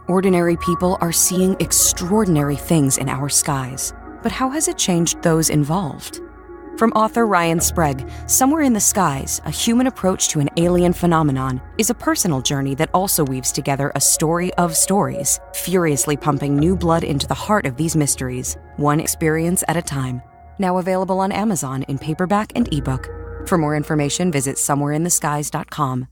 Ordinary people are seeing extraordinary things in our skies. But how has it changed those involved? From author Ryan Sprague, Somewhere in the Skies, A Human Approach to an Alien Phenomenon, is a personal journey that also weaves together a story of stories, furiously pumping new blood into the heart of these mysteries, one experience at a time. Now available on Amazon in paperback and ebook. For more information, visit somewhereintheskies.com.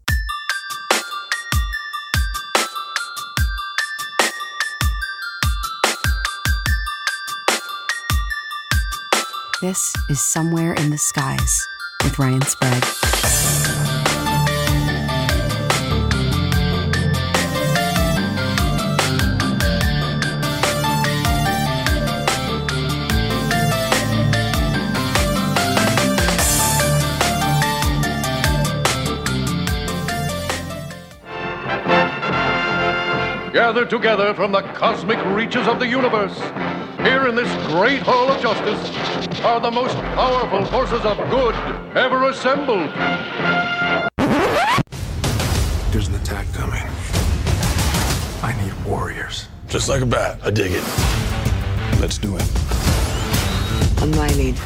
This is Somewhere in the Skies with Ryan Sprague. Gathered together from the cosmic reaches of the universe, here in this great hall of justice, are the most powerful forces of good ever assembled. There's an attack coming. I need warriors. Just like a bat. I dig it. Let's do it. On my lead.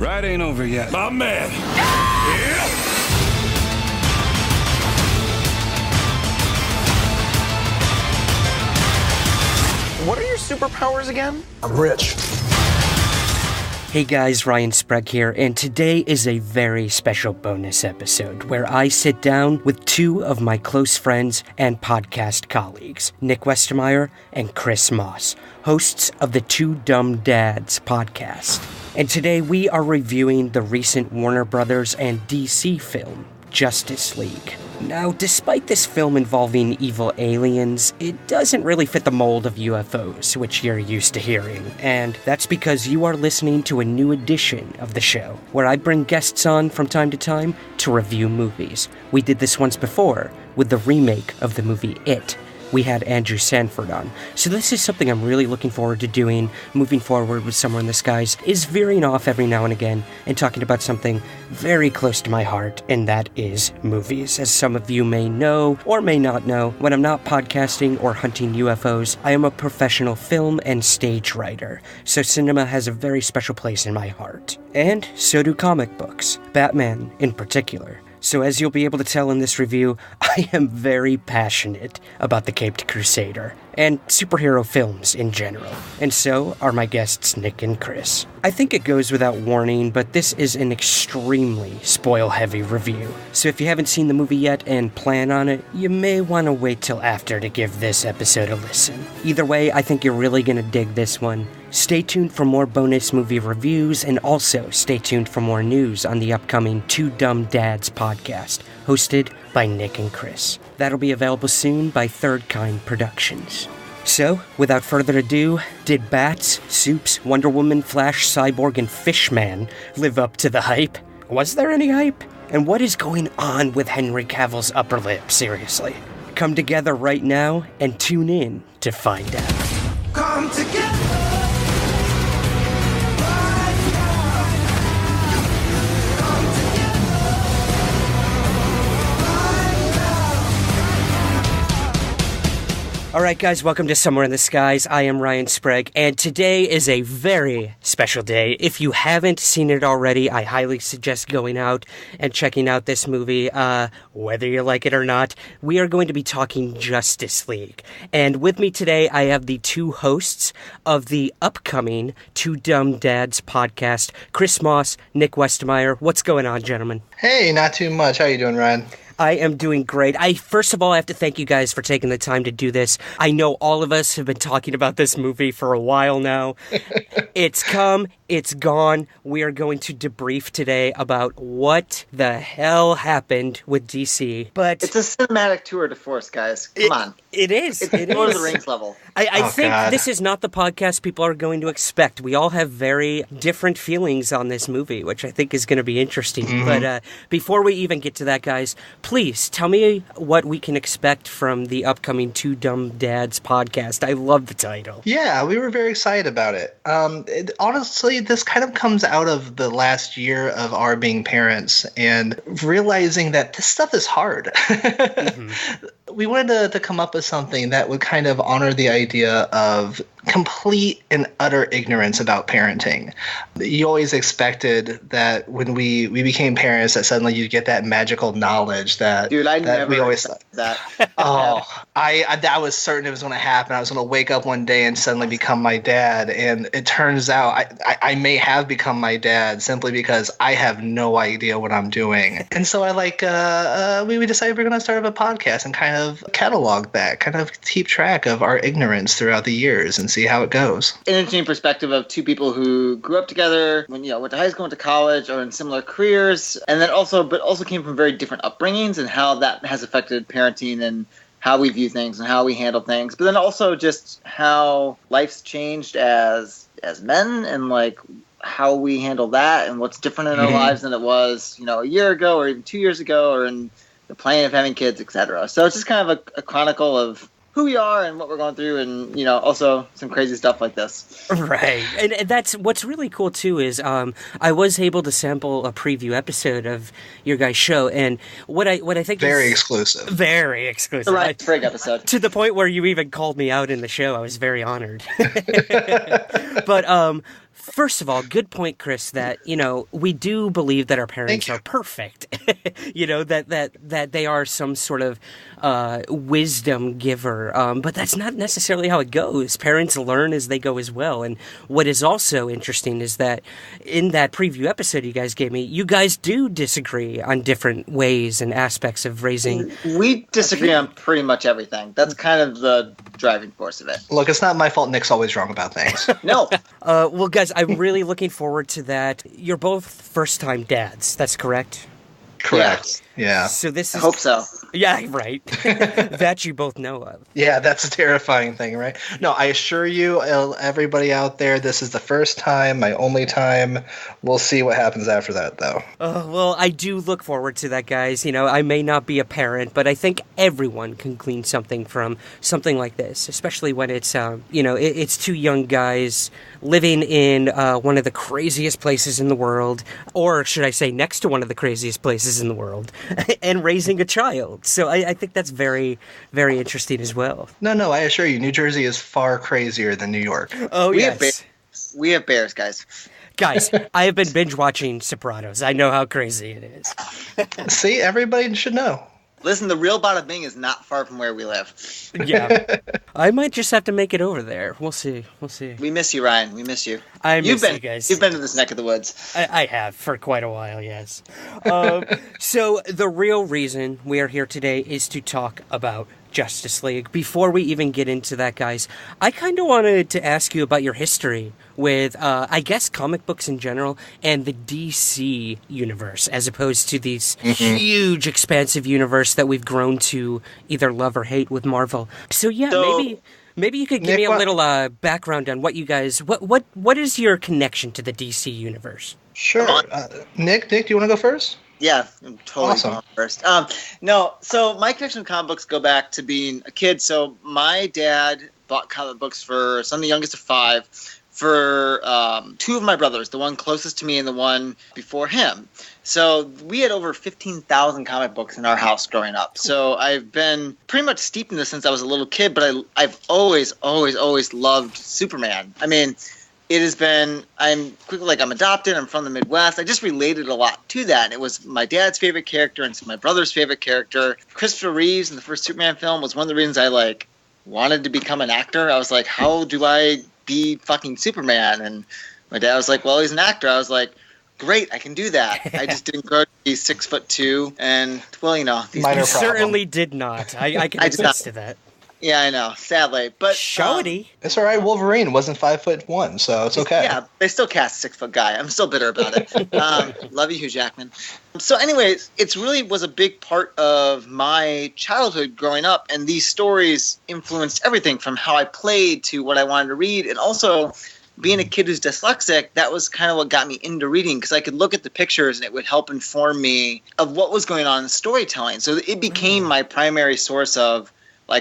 Ride ain't over yet. My man. Yeah. What are your superpowers again? I'm rich. Hey guys, Ryan Sprague here, and today is a very special bonus episode where I sit down with two of my close friends and podcast colleagues, Nick Westemyer and Chris Moss, hosts of the Two Dumb Dads podcast. And today we are reviewing the recent Warner Brothers and DC film, Justice League. Now, despite this film involving evil aliens, it doesn't really fit the mold of UFOs, which you're used to hearing, and that's because you are listening to a new edition of the show, where I bring guests on from time to time to review movies. We did this once before, with the remake of the movie It. We had Andrew Sanford on. So this is something I'm really looking forward to doing, moving forward with Somewhere in the Skies, is veering off every now and again and talking about something very close to my heart, and that is movies. As some of you may know or may not know, when I'm not podcasting or hunting UFOs, I am a professional film and stage writer, so cinema has a very special place in my heart. And so do comic books, Batman in particular. So as you'll be able to tell in this review, I am very passionate about the Caped Crusader, and superhero films in general. And so are my guests Nick and Chris. I think it goes without warning, but this is an extremely spoil-heavy review. So if you haven't seen the movie yet and plan on it, you may want to wait till after to give this episode a listen. Either way, I think you're really going to dig this one. Stay tuned for more bonus movie reviews, and also stay tuned for more news on the upcoming Two Dumb Dads podcast, hosted by Nick and Chris. That'll be available soon by Third Kind Productions. So, without further ado, did Bats, Soups, Wonder Woman, Flash, Cyborg, and Fishman live up to the hype? Was there any hype? And what is going on with Henry Cavill's upper lip, seriously? Come together right now and tune in to find out. Come together! Alright guys, welcome to Somewhere in the Skies. I am Ryan Sprague, and today is a very special day. If you haven't seen it already, I highly suggest going out and checking out this movie, whether you like it or not. We are going to be talking Justice League. And with me today, I have the two hosts of the upcoming Two Dumb Dads podcast, Chris Moss, Nick Westemyer. What's going on, gentlemen? Hey, not too much. How you doing, Ryan? I am doing great. First of all, I have to thank you guys for taking the time to do this. I know all of us have been talking about this movie for a while now. It's come, it's gone. We are going to debrief today about what the hell happened with DC. But it's a cinematic tour de force, guys. Come on. It is. It's Lord of the Rings level. I think this is not the podcast people are going to expect. We all have very different feelings on this movie, which I think is going to be interesting. Mm-hmm. But before we even get to that, guys, please tell me what we can expect from the upcoming Two Dumb Dads podcast. I love the title. Yeah, we were very excited about it. Honestly, this kind of comes out of the last year of our being parents and realizing that this stuff is hard. Mm-hmm. we wanted to come up with something that would kind of honor the idea of complete and utter ignorance about parenting. You always expected that when we became parents that suddenly you'd get that magical knowledge that Dude, I that never we always expected that. I was certain it was going to happen. I was going to wake up one day and suddenly become my dad, and it turns out I may have become my dad simply because I have no idea what I'm doing. And so we decided we're going to start up a podcast and kind of catalog that, kind of keep track of our ignorance throughout the years and see how it goes. An interesting perspective of two people who grew up together, when went to high school, went to college, or in similar careers, and then also came from very different upbringings and how that has affected parenting and how we view things and how we handle things. But then also just how life's changed as men and like how we handle that and what's different in our lives than it was, a year ago or even 2 years ago or in the plan of having kids, etc. So it's just kind of a chronicle of who we are and what we're going through, and also some crazy stuff like this. Right, and that's what's really cool too is I was able to sample a preview episode of your guys' show, and what I think very is exclusive, very exclusive, Right, Frig episode to the point where you even called me out in the show. I was very honored. But first of all, good point, Chris, that, we do believe that our parents are perfect. that they are some sort of wisdom giver. But that's not necessarily how it goes. Parents learn as they go as well. And what is also interesting is that in that preview episode you guys gave me, you guys do disagree on different ways and aspects of raising. We disagree on pretty much everything. That's kind of the driving force of it. Look, it's not my fault Nick's always wrong about things. No. Well, guys, I'm really looking forward to that. You're both first-time dads, that's correct? Correct. Yeah. So this is... I hope so. Yeah, right. That you both know of. Yeah, that's a terrifying thing, right? No, I assure you, everybody out there, this is the first time, my only time. We'll see what happens after that, though. Well, I do look forward to that, guys. I may not be a parent, but I think everyone can glean something from something like this, especially when it's, it's two young guys living in one of the craziest places in the world, or should I say next to one of the craziest places in the world, and raising a child. So I think that's very, very interesting as well. No, I assure you, New Jersey is far crazier than New York. Oh, yes. We have bears, guys. Guys, I have been binge watching Sopranos. I know how crazy it is. See, everybody should know. Listen, the real Bada Bing is not far from where we live. Yeah. I might just have to make it over there. We'll see. We miss you, Ryan. We miss you. You've been, you guys. You've been to this neck of the woods. I have, for quite a while, yes. So the real reason we are here today is to talk about Justice League. Before we even get into that, guys, I kind of wanted to ask you about your history with, I guess, comic books in general and the DC universe, as opposed to these huge, expansive universe that we've grown to either love or hate with Marvel. So yeah, maybe you could give me a little background on what you guys, what is your connection to the DC universe? Sure. Nick, do you want to go first? Yeah, I'm totally going first. No, so my connection to comic books go back to being a kid. So my dad bought comic books for, so I'm the youngest of 5, for 2 of my brothers, the one closest to me and the one before him. So we had over 15,000 comic books in our house growing up. So I've been pretty much steeped in this since I was a little kid, but I've always loved Superman. I mean, it has been, I'm adopted, I'm from the Midwest. I just related a lot to that. And it was my dad's favorite character and my brother's favorite character. Christopher Reeves in the first Superman film was one of the reasons I wanted to become an actor. I was like, how do I be fucking Superman? And my dad was like, well, he's an actor. I was like, great, I can do that. I just didn't grow to be 6'2", and you certainly did not. I can attest to that. Yeah, I know. Sadly, but Shawty. It's all right. Wolverine wasn't 5'1", so it's okay. Yeah, they still cast a 6-foot guy. I'm still bitter about it. Love you, Hugh Jackman. So, anyways, it really was a big part of my childhood growing up, and these stories influenced everything from how I played to what I wanted to read, and also being a kid who's dyslexic, that was kind of what got me into reading, because I could look at the pictures and it would help inform me of what was going on in storytelling. So it became my primary source of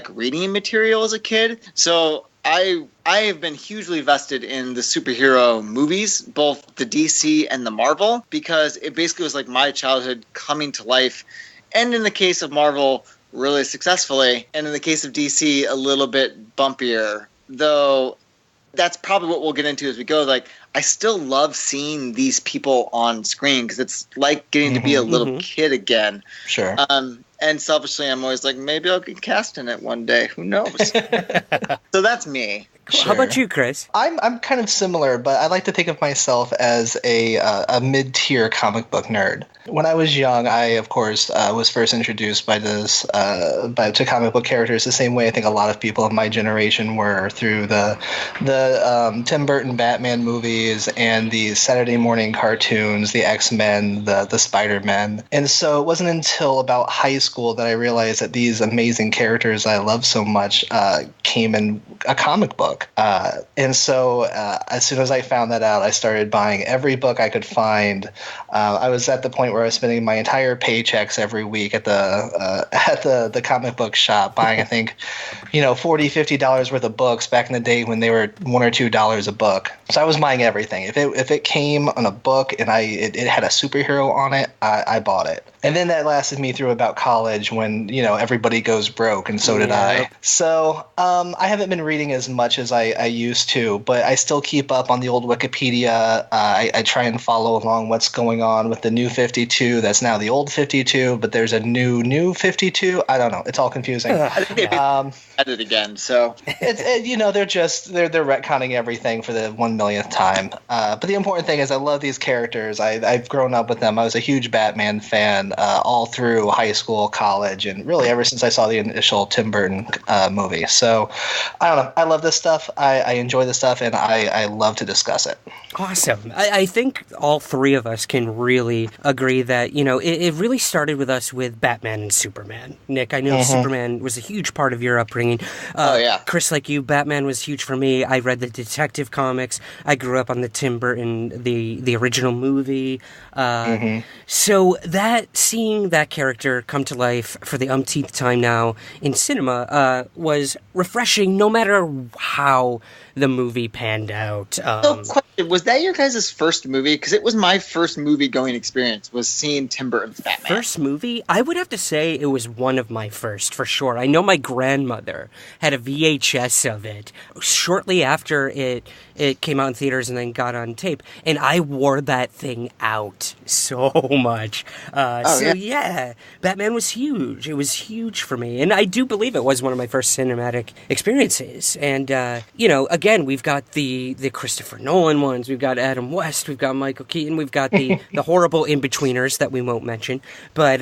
reading material as a kid. So I have been hugely vested in the superhero movies, both the DC and the Marvel, because it basically was my childhood coming to life. And in the case of Marvel, really successfully. And in the case of DC, a little bit bumpier. Though that's probably what we'll get into as we go. Like, I still love seeing these people on screen because it's like getting to be a little kid again. Sure. And selfishly, I'm always like, maybe I'll get cast in it one day. Who knows? So that's me. Sure. How about you, Chris? I'm kind of similar, but I like to think of myself as a mid-tier comic book nerd. When I was young, I of course was first introduced to comic book characters the same way I think a lot of people of my generation were, through the Tim Burton Batman movies and the Saturday morning cartoons, the X-Men, the Spider-Men. And so it wasn't until about high school that I realized that these amazing characters I love so much came in a comic book. And so as soon as I found that out, I started buying every book I could find. I was at the point where I was spending my entire paychecks every week at the comic book shop buying, I think, $40-50 worth of books back in the day when they were $1 or $2 a book. So I was buying everything. If it came on a book and it had a superhero on it, I bought it. And then that lasted me through about college when, everybody goes broke, and so did I. So I haven't been reading as much as I used to, but I still keep up on the old Wikipedia. I try and follow along what's going on with the new 52. That's now the old 52, but there's a new 52. I don't know. It's all confusing. At it again, so they're retconning everything for the 1 millionth time. But the important thing is I love these characters. I've grown up with them. I was a huge Batman fan all through high school, college, and really ever since I saw the initial Tim Burton movie. So I don't know. I love this stuff. I enjoy this stuff, and I love to discuss it. Awesome. I think all three of us can really agree that, it really started with us with Batman and Superman. Nick, I know Superman was a huge part of your upbringing. Chris, like you, Batman was huge for me. I read the detective comics. I grew up on the Tim Burton, the original movie. So seeing that character come to life for the umpteenth time now in cinema was refreshing, no matter how the movie panned out. Was that your guys' first movie? Because it was my first movie-going experience, was seeing Tim Burton's Batman. First movie? I would have to say it was one of my first, for sure. I know my grandmother had a VHS of it shortly after it came out in theaters and then got on tape, and I wore that thing out so much. Yeah, Batman was huge. It was huge for me, and I do believe it was one of my first cinematic experiences. And, again, we've got the Christopher Nolan ones, we've got Adam West, we've got Michael Keaton, we've got the horrible in-betweeners that we won't mention, but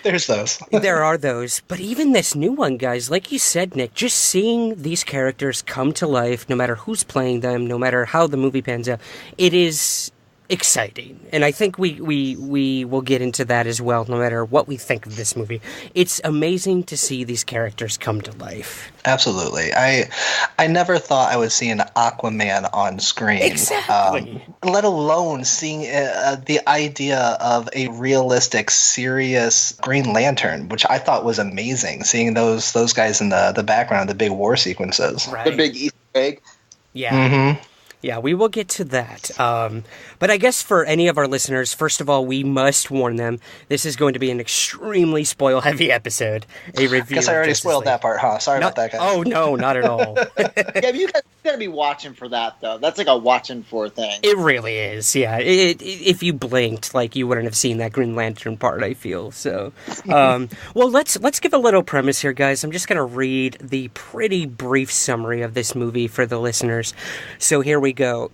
there's those. There are those. But even this new one, guys, like you said, Nick, just seeing these characters come to life, no matter who's playing them, no matter how the movie pans out, it is exciting. And I think we will get into that as well, no matter what we think of this movie. It's amazing to see these characters come to life. Absolutely. I never thought I would see an Aquaman on screen. Exactly. Let alone seeing the idea of a realistic, serious Green Lantern, which I thought was amazing, seeing those guys in the background, the big war sequences. Right. The big Easter egg. Yeah. Yeah, we will get to that. But I guess for any of our listeners, first of all, we must warn them, this is going to be an extremely spoil-heavy episode. A review. Guess I already spoiled that part, huh? Sorry about that, guys. Oh, no, not at all. Yeah, you guys gotta be watching for that, though. That's like a watching for thing. It really is, yeah. If you blinked, you wouldn't have seen that Green Lantern part, I feel. So, well, let's give a little premise here, guys. I'm just going to read the pretty brief summary of this movie for the listeners. So here we go.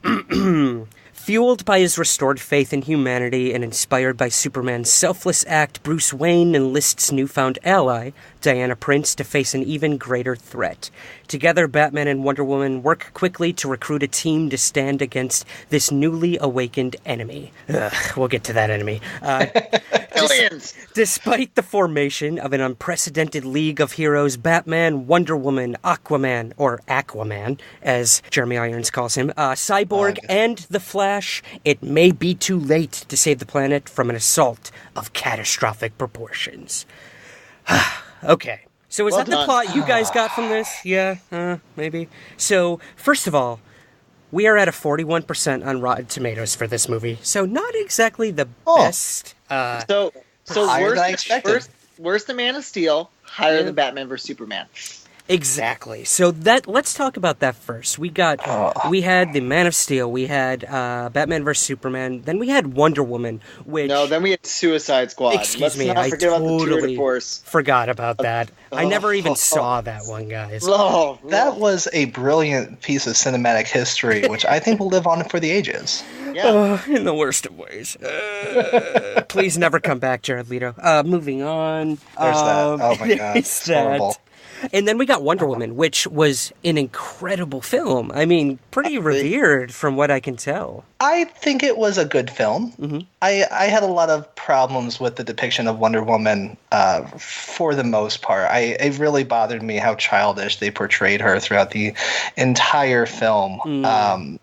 Fueled by his restored faith in humanity and inspired by Superman's selfless act, Bruce Wayne enlists newfound ally, Diana Prince, to face an even greater threat. Together, Batman and Wonder Woman work quickly to recruit a team to stand against this newly awakened enemy. We'll get to that enemy. Aliens! Despite the formation of an unprecedented league of heroes, Batman, Wonder Woman, Aquaman, as Jeremy Irons calls him, Cyborg, and The Flash, it may be too late to save the planet from an assault of catastrophic proportions. Okay. So is that the plot you guys got from this? Yeah, maybe. So, first of all, we are at a 41% on Rotten Tomatoes for this movie. So not exactly the best. So higher than I expected. worse than Man of Steel, higher than Batman vs Superman. Exactly. So let's talk about that first. We had the Man of Steel, we had Batman vs Superman, then we had Wonder Woman, which then we had Suicide Squad. Excuse me, I totally forgot about that. I never even saw that one, guys. That was a brilliant piece of cinematic history, which I think will live on for the ages. Yeah. In the worst of ways. Please never come back, Jared Leto. Moving on. There's that. Oh my god, it's horrible. And then we got Wonder Woman, which was an incredible film. I mean, pretty revered from what I can tell. I think it was a good film. Mm-hmm. I had a lot of problems with the depiction of Wonder Woman for the most part. It really bothered me how childish they portrayed her throughout the entire film.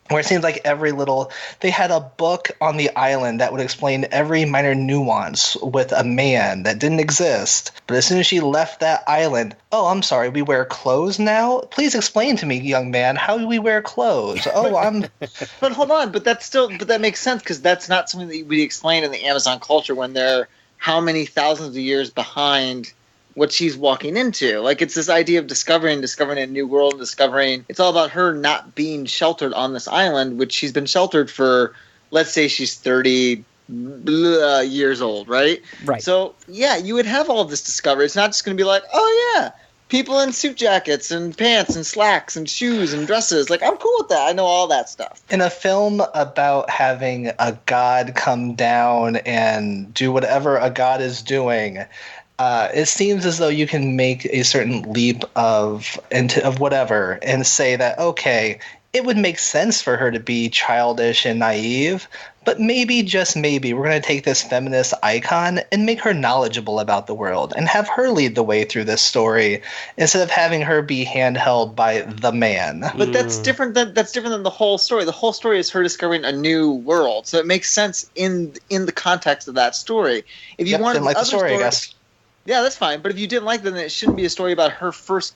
Where it seems like they had a book on the island that would explain every minor nuance with a man that didn't exist. But as soon as she left that island, oh, I'm sorry, we wear clothes now? Please explain to me, young man, how do we wear clothes? But hold on, but that makes sense, because that's not something that we explain in the Amazon culture when they're how many thousands of years behind what she's walking into. Like, it's this idea of discovering a new world, it's all about her not being sheltered on this island, which she's been sheltered for, let's say she's 30 years old, right? Right. So, yeah, you would have all of this discovery. It's not just going to be like, oh, yeah, people in suit jackets and pants and slacks and shoes and dresses. Like, I'm cool with that. I know all that stuff. In a film about having a god come down and do whatever a god is doing, it seems as though you can make a certain leap of whatever and say that, okay, it would make sense for her to be childish and naive, but maybe, just maybe, we're going to take this feminist icon and make her knowledgeable about the world and have her lead the way through this story instead of having her be handheld by the man. But that's different than the whole story. The whole story is her discovering a new world, so it makes sense in the context of that story. If you wanted didn't like the story, I guess. Yeah, that's fine. But if you didn't like them, then it shouldn't be a story about her first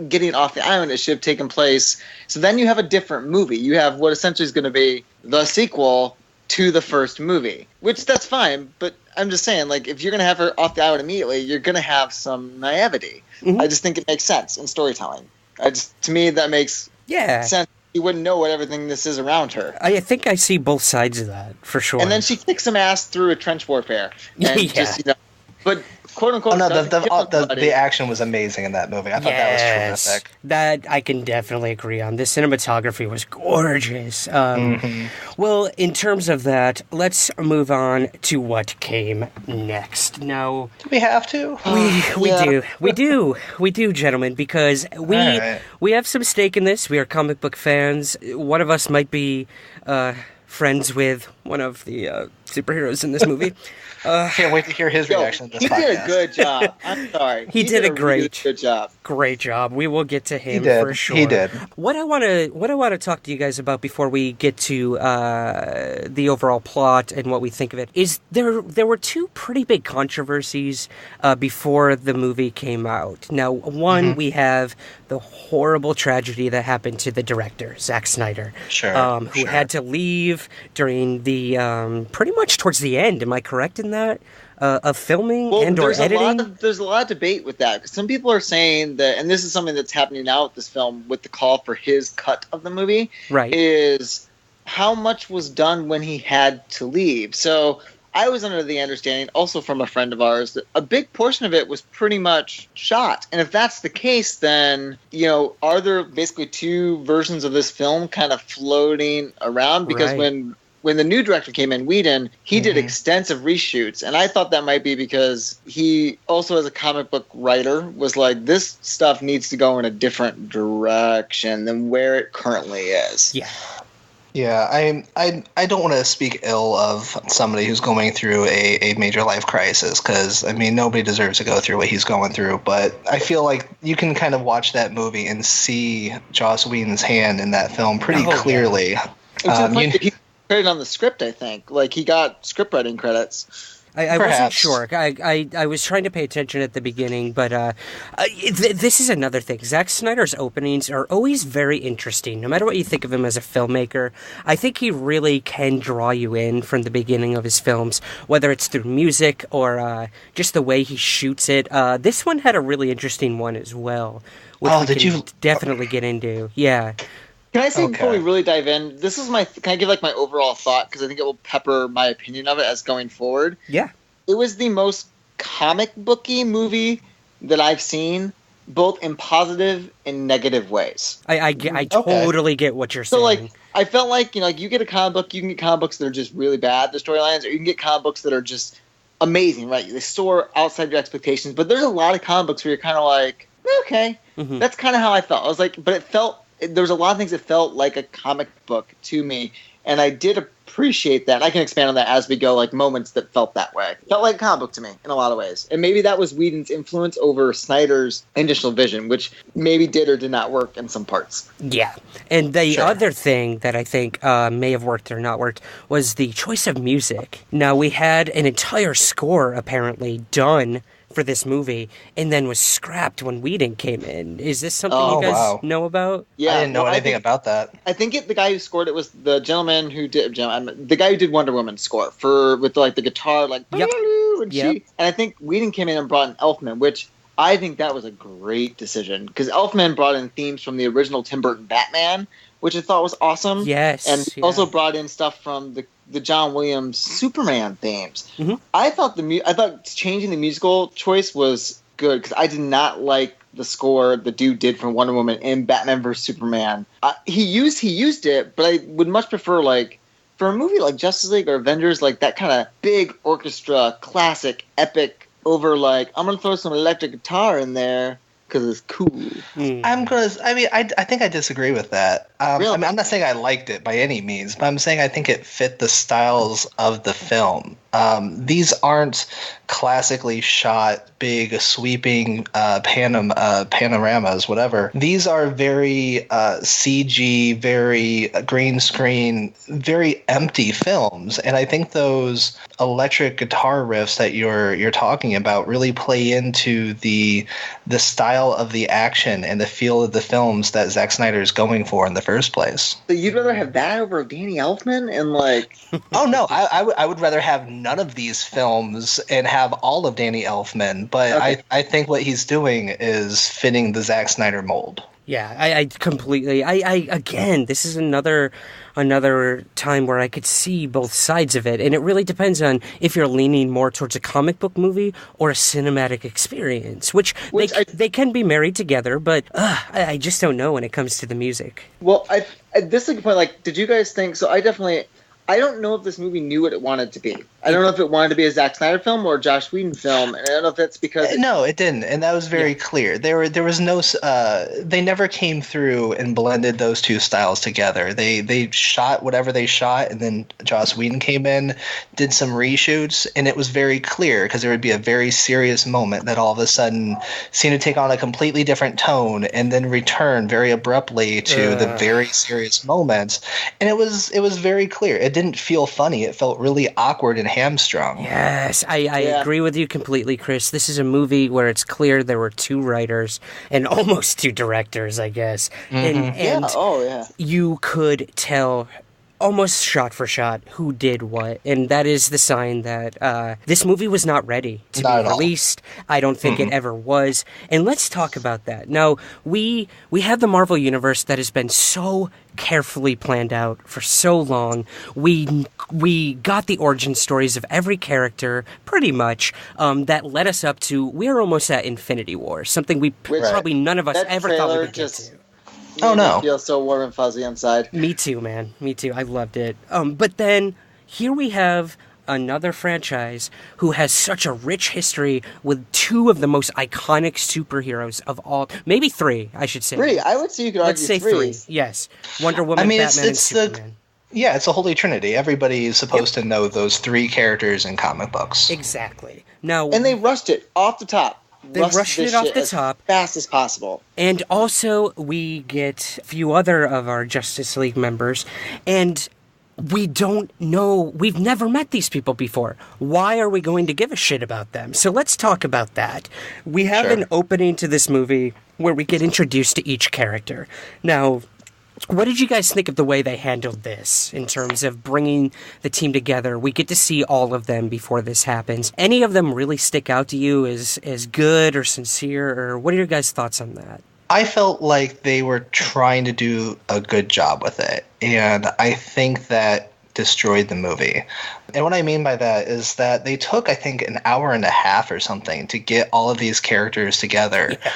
getting off the island. It should have taken place. So then you have a different movie. You have what essentially is going to be the sequel to the first movie, which that's fine. But I'm just saying, like, if you're going to have her off the island immediately, you're going to have some naivety. Mm-hmm. I just think it makes sense in storytelling. To me, that makes sense. You wouldn't know what everything this is around her. I think I see both sides of that, for sure. And then she kicks some ass through a trench warfare. And just, but quote unquote. Oh no, the action was amazing in that movie. I thought that was terrific. That I can definitely agree on. The cinematography was gorgeous. Well, in terms of that, let's move on to what came next. Now, do we have to? We do, gentlemen, because we have some stake in this. We are comic book fans. One of us might be friends with one of the superheroes in this movie. Can't wait to hear his reaction to this podcast. He did a good job. I'm sorry. He did a really good job. Great job. We will get to him for sure. He did. What I want to talk to you guys about before we get to the overall plot and what we think of it is there were two pretty big controversies before the movie came out. Now, one, we have the horrible tragedy that happened to the director, Zack Snyder, who had to leave during the pretty much towards the end. Am I correct in that? Of filming and or editing? There's a lot of debate with that, because some people are saying that, and this is something that's happening now with this film, with the call for his cut of the movie, is how much was done when he had to leave. So I was under the understanding, also from a friend of ours, that a big portion of it was pretty much shot. And if that's the case, then, are there basically two versions of this film kind of floating around? Because when the new director came in, Whedon, he did extensive reshoots. And I thought that might be because he also, as a comic book writer, was like, this stuff needs to go in a different direction than where it currently is. Yeah. Yeah, I don't want to speak ill of somebody who's going through a major life crisis, because, I mean, nobody deserves to go through what he's going through. But I feel like you can kind of watch that movie and see Joss Whedon's hand in that film pretty clearly. He credited on the script, I think. Like, he got script writing credits. I wasn't sure. I was trying to pay attention at the beginning, but this is another thing. Zack Snyder's openings are always very interesting. No matter what you think of him as a filmmaker, I think he really can draw you in from the beginning of his films, whether it's through music or just the way he shoots it. This one had a really interesting one as well, which we can definitely get into. Yeah. Can I say before we really dive in, this is can I give like my overall thought, because I think it will pepper my opinion of it as going forward. Yeah. It was the most comic booky movie that I've seen, both in positive and negative ways. I totally get what you're saying. So like, I felt like, like you get a comic book, you can get comic books that are just really bad, the storylines, or you can get comic books that are just amazing, right? They soar outside your expectations, but there's a lot of comic books where you're kind of like, okay. Mm-hmm. That's kind of how I felt. I was like, but there was a lot of things that felt like a comic book to me, and I did appreciate that. I can expand on that as we go, like moments that felt that way. Felt like a comic book to me in a lot of ways. And maybe that was Whedon's influence over Snyder's initial vision, which maybe did or did not work in some parts. Yeah. And the other thing that I think may have worked or not worked was the choice of music. Now, we had an entire score apparently done for this movie, and then was scrapped when Whedon came in. Is this something you guys know about? Yeah, I didn't know anything about that. I think the guy who scored it was the gentleman who did the guy who did Wonder Woman score with like the guitar, like yep. And I think Whedon came in and brought in Elfman, which I think that was a great decision, because Elfman brought in themes from the original Tim Burton Batman, which I thought was awesome. Yes, and also brought in stuff from the John Williams Superman themes. Mm-hmm. I thought changing the musical choice was good, because I did not like the score the dude did for Wonder Woman in Batman vs Superman. He used it, but I would much prefer, like, for a movie like Justice League or Avengers, like that kind of big orchestra, classic, epic, over like, I'm gonna throw some electric guitar in there because it's cool. I think I disagree with that. Really? I mean, I'm not saying I liked it by any means, but I'm saying I think it fit the styles of the film. These aren't classically shot, big, sweeping panoramas, whatever. These are very CG, very green screen, very empty films. And I think those electric guitar riffs that you're talking about really play into the style of the action and the feel of the films that Zack Snyder is going for in the first place. So you'd rather have that over Danny Elfman and like... Oh, no. I would rather have none of these films and have all of Danny Elfman, but okay. I think what he's doing is fitting the Zack Snyder mold. Yeah, I completely... Again, this is another time where I could see both sides of it, and it really depends on if you're leaning more towards a comic book movie or a cinematic experience, which they can be married together, but I just don't know when it comes to the music. Well, this is a good point. Like, did you guys think... So I don't know if this movie knew what it wanted to be. I don't know if it wanted to be a Zack Snyder film or a Joss Whedon film, and I don't know if that's because... No, it didn't, and that was very clear. There was no... they never came through and blended those two styles together. They shot whatever they shot, and then Joss Whedon came in, did some reshoots, and it was very clear, because there would be a very serious moment that all of a sudden seemed to take on a completely different tone, and then return very abruptly to the very serious moments. And it was very clear. It didn't feel funny. It felt really awkward and hamstrung. Yes, I agree with you completely, Chris. This is a movie where it's clear there were two writers and almost two directors, I guess. Mm-hmm. And you could tell almost shot for shot who did what, and that is the sign that this movie was not ready to be released. I don't think it ever was, and let's talk about that. Now, we have the Marvel Universe that has been so carefully planned out for so long. We got the origin stories of every character, pretty much, that led us up to, we're almost at Infinity War, something probably none of us ever thought we would get to. Oh no! I feel so warm and fuzzy inside. Me too, man. Me too. I loved it. But then here we have another franchise who has such a rich history with two of the most iconic superheroes of all. Maybe three, I should say. Three. I would say you could argue Let's say three. Yes, Wonder Woman, Batman, and Superman. It's a holy trinity. Everybody's supposed to know those three characters in comic books. Exactly. Now, and they rushed it off the top. They rushed it off the top. As fast as possible. And also, we get a few other of our Justice League members. And we don't know, we've never met these people before. Why are we going to give a shit about them? So let's talk about that. We have an opening to this movie where we get introduced to each character. Now, what did you guys think of the way they handled this in terms of bringing the team together? We get to see all of them before this happens. Any of them really stick out to you as good or sincere, or what are your guys' thoughts on that? I felt like they were trying to do a good job with it, and I think that destroyed the movie. And what I mean by that is that they took, I think, an hour and a half or something to get all of these characters together. Yeah.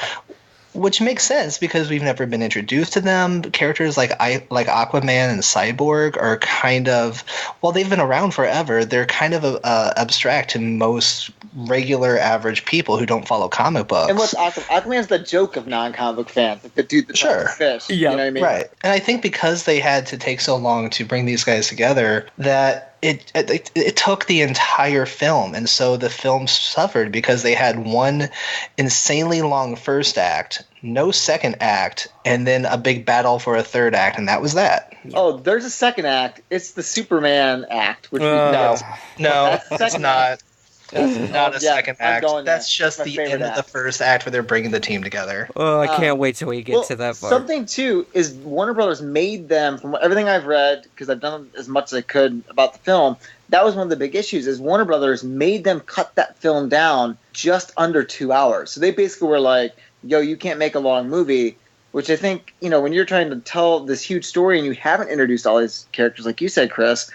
Which makes sense because we've never been introduced to them. Characters like Aquaman and Cyborg are kind of, well, they've been around forever. They're kind of abstract to most regular average people who don't follow comic books. And what's Aquaman's the joke of non-comic book fans, like the dude that's on the fish. Yeah, you know what I mean? Right. And I think because they had to take so long to bring these guys together, that it took the entire film, and so the film suffered because they had one insanely long first act, no second act, and then a big battle for a third act, and that was that. Oh, there's a second act. It's the Superman act, which we know. No, it's not. That's not a second act. That's just the end of the first act where they're bringing the team together. Oh, I can't wait till we get to that part. Something, too, is Warner Brothers made them, from everything I've read, because I've done as much as I could about the film, that was one of the big issues, is Warner Brothers made them cut that film down just under 2 hours. So they basically were like, yo, you can't make a long movie, which I think, when you're trying to tell this huge story and you haven't introduced all these characters, like you said, Chris,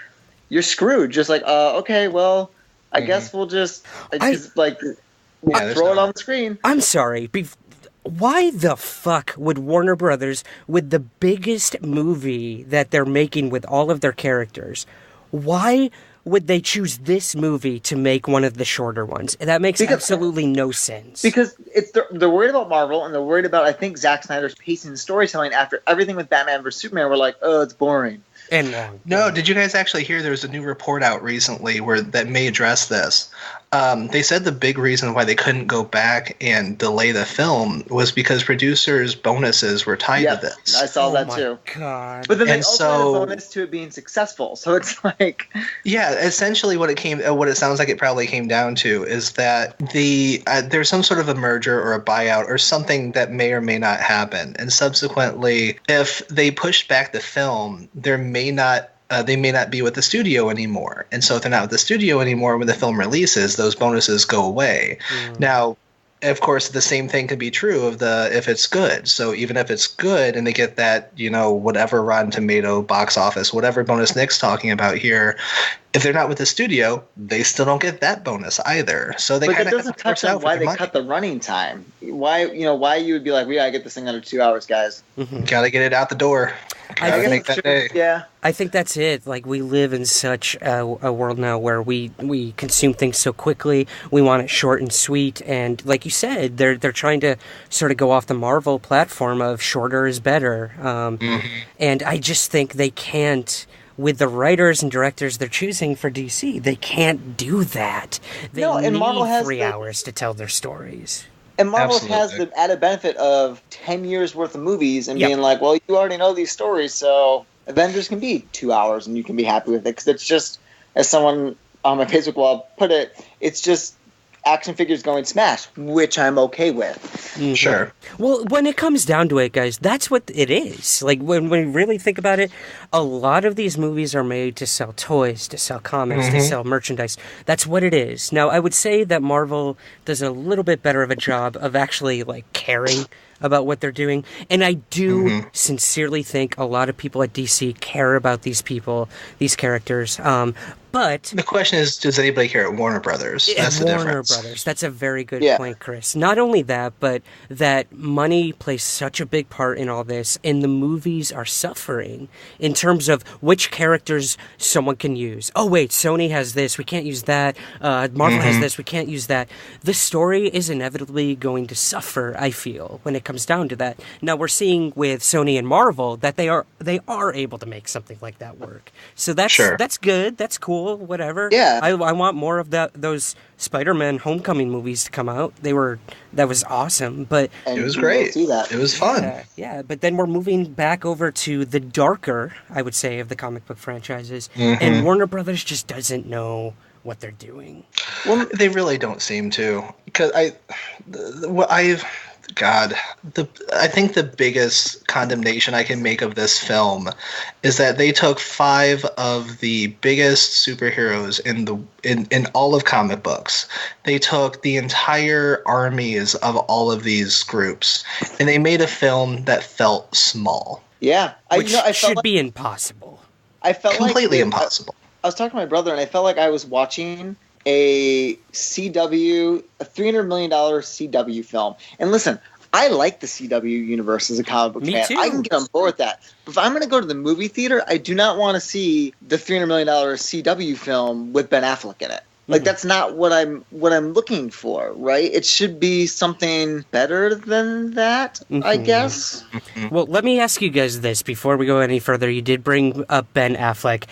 you're screwed. Just like, okay, well, I guess we'll just throw it on the screen. I'm sorry. Why the fuck would Warner Brothers, with the biggest movie that they're making with all of their characters, why would they choose this movie to make one of the shorter ones? That makes absolutely no sense. Because they're worried about Marvel, and they're worried about, I think, Zack Snyder's pacing and storytelling after everything with Batman vs. Superman. We're like, oh, it's boring. And no, did you guys actually hear there was a new report out recently that may address this? They said the big reason why they couldn't go back and delay the film was because producers' bonuses were tied to this. I saw that too. God. But then they also had a bonus to it being successful. So it's like, yeah, essentially what it sounds like it probably came down to is that there's some sort of a merger or a buyout or something that may or may not happen, and subsequently, if they pushed back the film, they may not be with the studio anymore. And so if they're not with the studio anymore when the film releases, those bonuses go away. Now, of course, the same thing could be true if it's good. So even if it's good and they get that, whatever Rotten Tomato box office, whatever bonus Nick's talking about here, if they're not with the studio, they still don't get that bonus either. So they kind of doesn't touch on why they cut the running time. Why you would be like, we gotta get this thing under 2 hours, guys. Mm-hmm. Gotta get it out the door. Gotta make that day. Yeah. I think that's it. Like, we live in such a world now where we consume things so quickly. We want it short and sweet. And like you said, they're trying to sort of go off the Marvel platform of shorter is better. And I just think they can't, with the writers and directors they're choosing for DC, they can't do that. They need Marvel has 3 hours to tell their stories. And Marvel has the added benefit of 10 years worth of movies and being like, well, you already know these stories, so Avengers can be 2 hours and you can be happy with it. Because it's just, as someone on my Facebook wall put it, it's just action figures going smash, which I'm okay with. Mm-hmm. Sure. Well, when it comes down to it, guys, that's what it is. Like, when we really think about it, a lot of these movies are made to sell toys, to sell comics, to sell merchandise. That's what it is. Now, I would say that Marvel does a little bit better of a job of actually, like, caring about what they're doing. And I do sincerely think a lot of people at DC care about these people, these characters. But the question is, does anybody care at Warner Brothers? That's the difference. Warner Brothers. That's a very good point, Chris. Not only that, but that money plays such a big part in all this, and the movies are suffering in terms of which characters someone can use. Oh, wait, Sony has this. We can't use that. Marvel has this. We can't use that. The story is inevitably going to suffer, I feel, when it comes comes down to that. Now we're seeing with Sony and Marvel that they are able to make something like that work. So that's good. That's cool. Whatever. Yeah. I want more of those Spider-Man Homecoming movies to come out. That was awesome. But And It was you great. will see that. It was fun. yeah. But then we're moving back over to the darker, I would say, of the comic book franchises, and Warner Brothers just doesn't know what they're doing. Well, they really don't seem to, because I think the biggest condemnation I can make of this film is that they took 5 of the biggest superheroes in all of comic books. They took the entire armies of all of these groups, and they made a film that felt small. Yeah. Which I should felt be impossible. Completely impossible. I was talking to my brother, and I felt like I was watching a CW, a $300 million CW film. And listen, I like the CW universe as a comic book fan. too. I can get on board with that. But if I'm going to go to the movie theater, I do not want to see the $300 million CW film with Ben Affleck in it. Like, that's not what I'm looking for, right? It should be something better than that, I guess. Well, let me ask you guys this before we go any further. You did bring up Ben Affleck.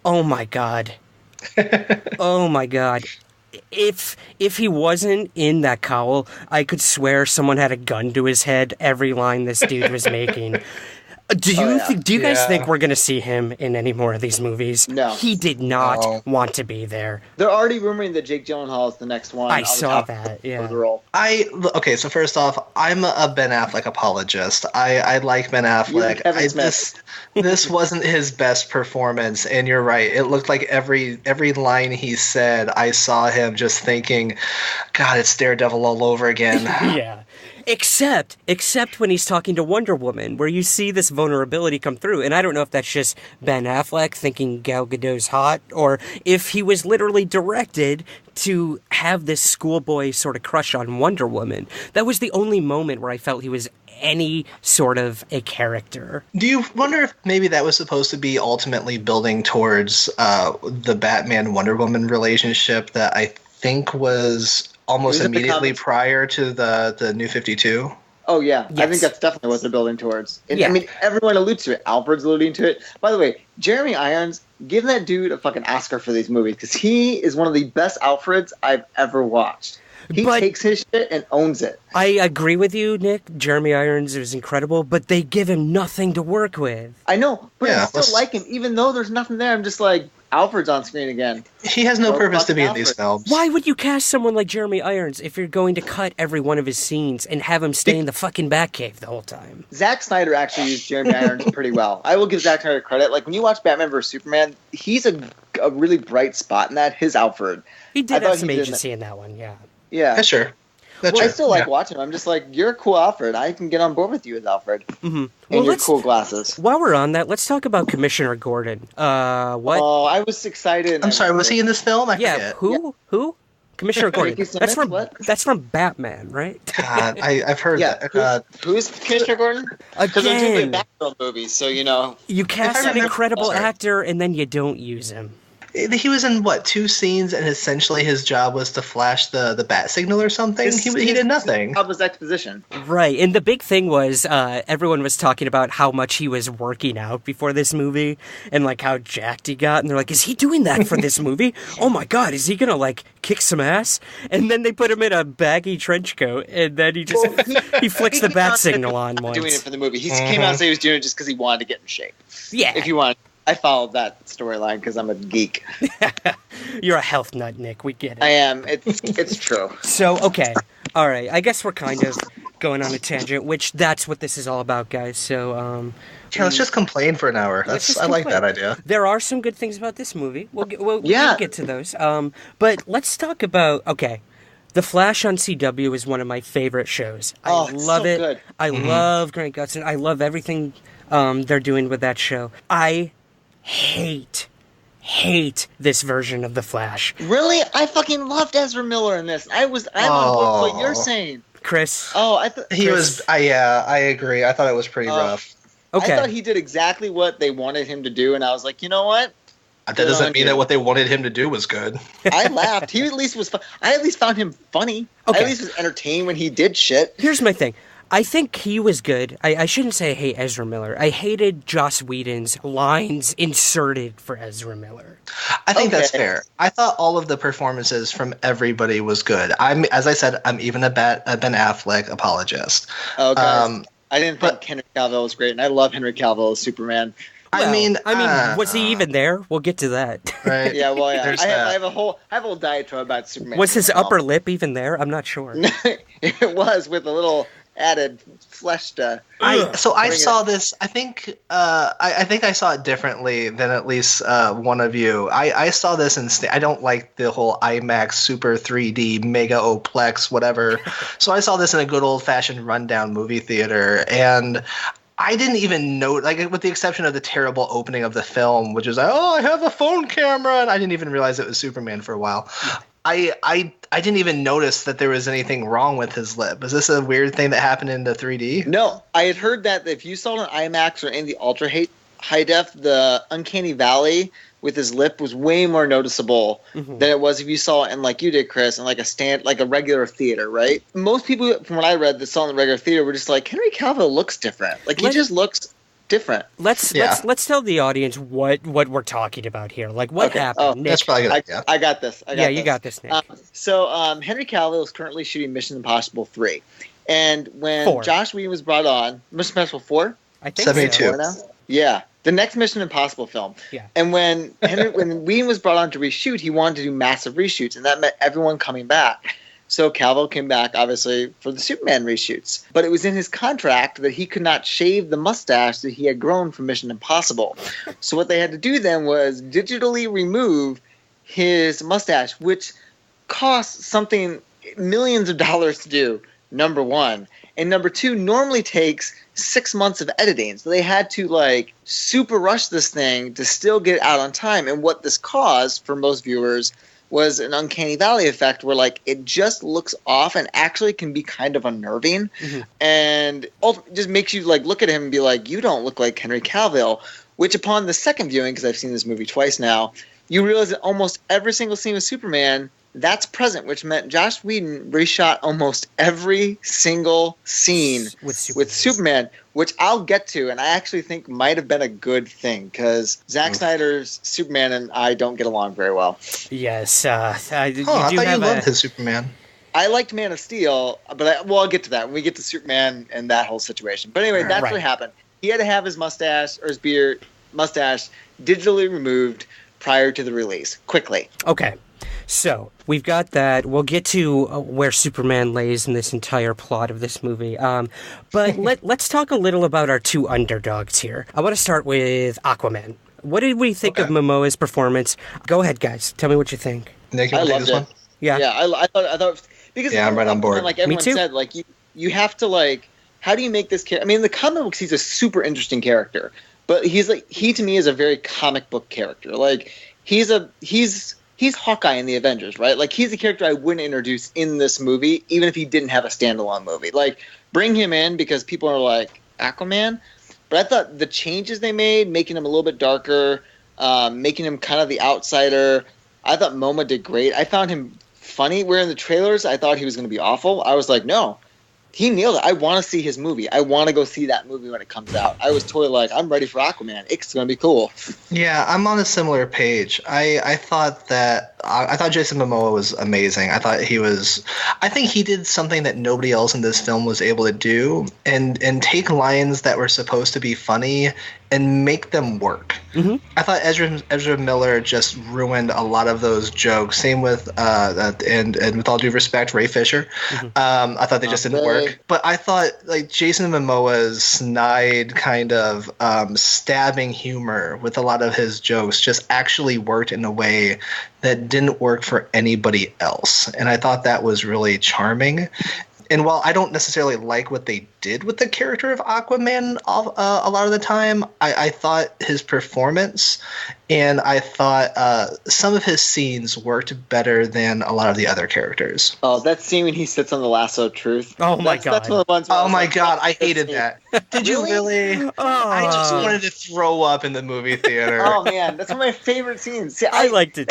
Oh my God. Oh my God. If he wasn't in that cowl, I could swear someone had a gun to his head every line this dude was making. Do you guys think we're going to see him in any more of these movies? No. He did not want to be there. They're already rumoring that Jake Gyllenhaal is the next one. I saw that, yeah. For the role. Okay, so first off, I'm a Ben Affleck apologist. I like Ben Affleck. Kevin Smith. This wasn't his best performance, and you're right. It looked like every line he said, I saw him just thinking, God, it's Daredevil all over again. Yeah. Except when he's talking to Wonder Woman, where you see this vulnerability come through. And I don't know if that's just Ben Affleck thinking Gal Gadot's hot, or if he was literally directed to have this schoolboy sort of crush on Wonder Woman. That was the only moment where I felt he was any sort of a character. Do you wonder if maybe that was supposed to be ultimately building towards the Batman-Wonder Woman relationship that I think was almost immediately prior to the New 52? Oh, yeah. Yes. I think that's definitely what they're building towards. And, Yeah. I mean, everyone alludes to it. Alfred's alluding to it. By the way, Jeremy Irons, give that dude a fucking Oscar for these movies, because he is one of the best Alfreds I've ever watched. He takes his shit and owns it. I agree with you, Nick. Jeremy Irons is incredible, but they give him nothing to work with. I know, but Yeah, I still like him. Even though there's nothing there, I'm just like, Alfred's on screen again. He has no purpose to be in these films. Why would you cast someone like Jeremy Irons if you're going to cut every one of his scenes and have him stay in the fucking Batcave the whole time? Zack Snyder actually used Jeremy Irons pretty well. I will give Zack Snyder credit. Like, when you watch Batman vs. Superman, he's a really bright spot in that. His Alfred. He did have some agency in that one, yeah. Yeah. Yeah, sure. I still like watching him. I'm just like, you're a cool Alfred. I can get on board with you as Alfred. Mm-hmm. And your cool glasses. While we're on that, let's talk about Commissioner Gordon. What? Oh, I was excited. I'm sorry, was he in this film? I forget. Who? Commissioner Gordon. Ricky Simmons, That's from Batman, right? God, I've heard that. Who's Commissioner Gordon? Because I'm doing Again, Batgirl movies, so you know. you cast an incredible actor and then you don't use him. He was in, 2 scenes, and essentially his job was to flash the bat signal or something? He did nothing. That was exposition. Right, and the big thing was everyone was talking about how much he was working out before this movie and, like, how jacked he got. And they're like, is he doing that for this movie? Oh, my God, is he going to, like, kick some ass? And then they put him in a baggy trench coat, and then he just he flicks the bat signal on once. Doing it for the movie. He came out and said he was doing it just because he wanted to get in shape. Yeah. If you want. I followed that storyline because I'm a geek. You're a health nut, Nick. We get it. I am. It's true. So, okay. All right. I guess we're kind of going on a tangent, which that's what this is all about, guys. So, Yeah, let's just complain for an hour. I like that idea. There are some good things about this movie. We'll get to those. But let's talk about, okay, The Flash on CW is one of my favorite shows. I love it. Good. I love Grant Gustin. I love everything they're doing with that show. I hate this version of The Flash. Really? I fucking loved Ezra Miller in this. I'm on board with what you're saying. Chris? Oh, I thought I agree. I thought it was pretty rough. Okay. I thought he did exactly what they wanted him to do, and I was like, you know what? That doesn't mean that what they wanted him to do was good. I laughed. He at least was fun. I at least found him funny. Okay. I at least was entertained when he did shit. Here's my thing. I think he was good. I shouldn't say I hate Ezra Miller. I hated Joss Whedon's lines inserted for Ezra Miller. I think that's fair. I thought all of the performances from everybody was good. As I said, I'm even a Ben Affleck apologist. Oh, guys, I didn't think Henry Cavill was great, and I love Henry Cavill as Superman. Well, I mean, was he even there? We'll get to that. Right. Yeah, well, yeah. I have a whole diatribe about Superman. Was his upper lip even there? I'm not sure. It was, with a little added flesh to. I saw this. I think I saw it differently than at least one of you. I saw this I don't like the whole IMAX Super 3D Mega Oplex whatever. So I saw this in a good old fashioned rundown movie theater, and I didn't even know, like, with the exception of the terrible opening of the film, which is like, oh, I have a phone camera, and I didn't even realize it was Superman for a while. I didn't even notice that there was anything wrong with his lip. Is this a weird thing that happened in the 3D? No, I had heard that if you saw it on IMAX or in the ultra high def, the uncanny valley with his lip was way more noticeable than it was if you saw it in, like you did, Chris, in like a regular theater, right? Most people, from what I read, that saw it in the regular theater were just like, Henry Cavill looks different. Like, he just looks different. Let's tell the audience what we're talking about here. Like, what happened? Oh, Nick? that's probably good. I got this. You got this, Nick. Henry Cavill is currently shooting Mission Impossible 3. And when Josh Whedon was brought on, Mission Impossible 4? I think 72. So. Yeah. The next Mission Impossible film. Yeah. And when Whedon was brought on to reshoot, he wanted to do massive reshoots, and that meant everyone coming back. So Cavill came back, obviously, for the Superman reshoots. But it was in his contract that he could not shave the mustache that he had grown from Mission Impossible. So what they had to do then was digitally remove his mustache, which costs something millions of dollars to do, number one. And number two, normally takes 6 months of editing. So they had to, like, super rush this thing to still get it out on time. And what this caused for most viewers was an uncanny valley effect where, like, it just looks off and actually can be kind of unnerving. And just makes you, like, look at him and be like, you don't look like Henry Cavill. Which upon the second viewing, because I've seen this movie twice now, you realize that almost every single scene with Superman, that's present, which meant Josh Whedon reshot almost every single scene with Superman, which I'll get to, and I actually think might have been a good thing, because Zack Snyder's Superman and I don't get along very well. Yes. I thought you loved his Superman. I liked Man of Steel, but I'll get to that when we get to Superman and that whole situation. But anyway, that's what happened. He had to have his mustache, or his mustache, digitally removed prior to the release, quickly. Okay. So, we've got that. We'll get to where Superman lays in this entire plot of this movie. But let's talk a little about our two underdogs here. I want to start with Aquaman. What did we think of Momoa's performance? Go ahead, guys. Tell me what you think. Nick, you want to take this one? Yeah. Yeah, I thought because I'm right on board. Like everyone said, like you have to, like, how do you make this character? I mean, in the comic books, he's a super interesting character, but he to me is a very comic book character. Like he's Hawkeye in the Avengers, right? Like, he's a character I wouldn't introduce in this movie, even if he didn't have a standalone movie. Like, bring him in because people are like, Aquaman? But I thought the changes they made, making him a little bit darker, making him kind of the outsider, I thought Momoa did great. I found him funny. Where in the trailers, I thought he was going to be awful. I was like, no. He nailed it. I want to see his movie. I want to go see that movie when it comes out. I was totally like, I'm ready for Aquaman. It's going to be cool. Yeah, I'm on a similar page. I thought Jason Momoa was amazing. I think he did something that nobody else in this film was able to do, and take lines that were supposed to be funny and make them work. I thought Ezra Miller just ruined a lot of those jokes. Same with and with all due respect, Ray Fisher. I thought they just didn't work. But I thought, like, Jason Momoa's snide kind of stabbing humor with a lot of his jokes just actually worked in a way that didn't work for anybody else. And I thought that was really charming. And while I don't necessarily like what they did with the character of Aquaman a lot of the time, I thought his performance and I thought some of his scenes worked better than a lot of the other characters. Oh, that scene when he sits on the lasso of truth. Oh, my God. That's one of the ones oh, my God. I hated that. Did you really? I just wanted to throw up in the movie theater. Oh, man. That's one of my favorite scenes. See, I liked it.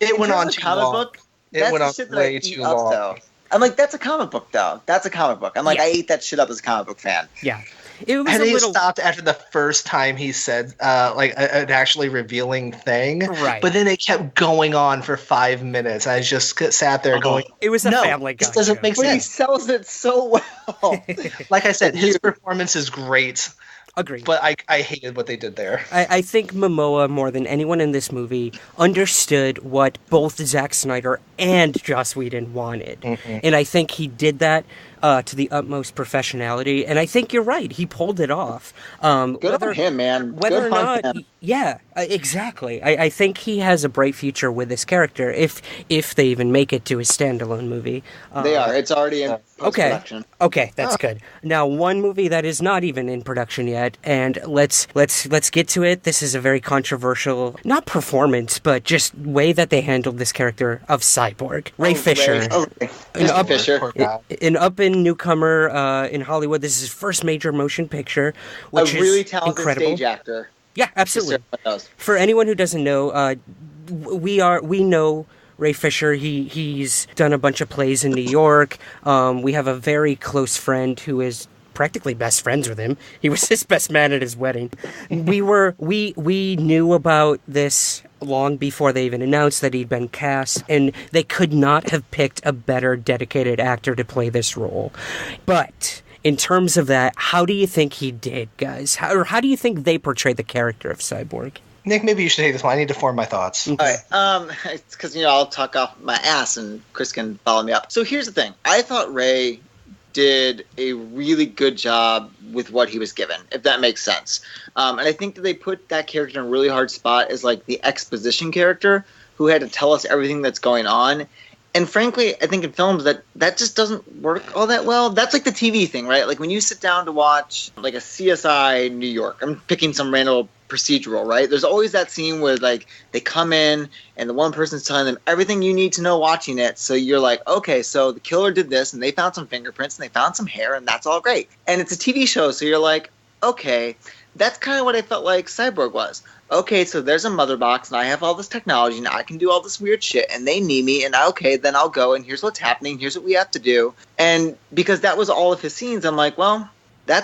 It went on too long. It went on way too long. I'm like, that's a comic book, though. That's a comic book. I'm like, I ate that shit up as a comic book fan. Yeah. It was and they stopped after the first time he said an actually revealing thing. Right. But then they kept going on for 5 minutes. I just sat there going, it was a Family Guy. This doesn't make sense. But he sells it so well. Like I said, his performance is great. Agreed. But I hated what they did there. I think Momoa, more than anyone in this movie, understood what both Zack Snyder and Joss Whedon wanted. Mm-hmm. And I think he did that to the utmost professionality. And I think you're right. He pulled it off. Good on him, man. Whether or not... Yeah, exactly. I think he has a bright future with this character, if they even make it to his standalone movie. They are. It's already in post-production. Okay, that's good. Now, one movie that is not even in production yet, and let's get to it. This is a very controversial, not performance, but just way that they handled this character of Cyborg. Ray Fisher. An up-and newcomer in Hollywood. This is his first major motion picture, which is really talented incredible. Stage actor. Yeah, absolutely. For anyone who doesn't know, we know Ray Fisher. He's done a bunch of plays in New York. We have a very close friend who is practically best friends with him. He was his best man at his wedding. We knew about this long before they even announced that he'd been cast, and they could not have picked a better dedicated actor to play this role. But in terms of that, how do you think he did, guys? How do you think they portrayed the character of Cyborg? Nick, maybe you should take this one. I need to form my thoughts. All right. It's because, I'll talk off my ass and Chris can follow me up. So here's the thing. I thought Ray did a really good job with what he was given, if that makes sense. And I think that they put that character in a really hard spot as like the exposition character who had to tell us everything that's going on. And frankly, I think in films that just doesn't work all that well. That's like the TV thing, right? Like when you sit down to watch like a CSI New York, I'm picking some random procedural, right? There's always that scene where like they come in and the one person's telling them everything you need to know watching it. So you're like, okay, so the killer did this and they found some fingerprints and they found some hair and that's all great. And it's a TV show, so you're like, okay, that's kind of what I felt like Cyborg was. Okay, so there's a mother box, and I have all this technology, and I can do all this weird shit, and they need me, and okay, then I'll go, and here's what's happening, here's what we have to do. And because that was all of his scenes, I'm like, well,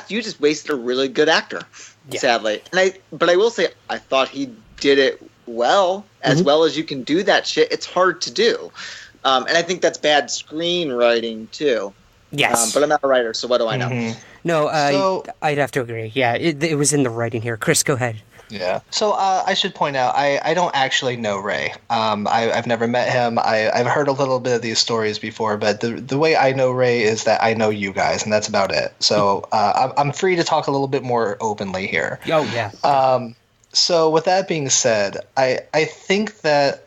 you just wasted a really good actor, sadly. But I will say, I thought he did it well, as well as you can do that shit. It's hard to do. And I think that's bad screenwriting, too. Yes. But I'm not a writer, so what do I know? No, I'd have to agree. Yeah, it was in the writing here. Chris, go ahead. Yeah. So I should point out, I don't actually know Ray. I've never met him. I've heard a little bit of these stories before, but the way I know Ray is that I know you guys, and that's about it. So I'm free to talk a little bit more openly here. Oh, yeah. So with that being said, I think that,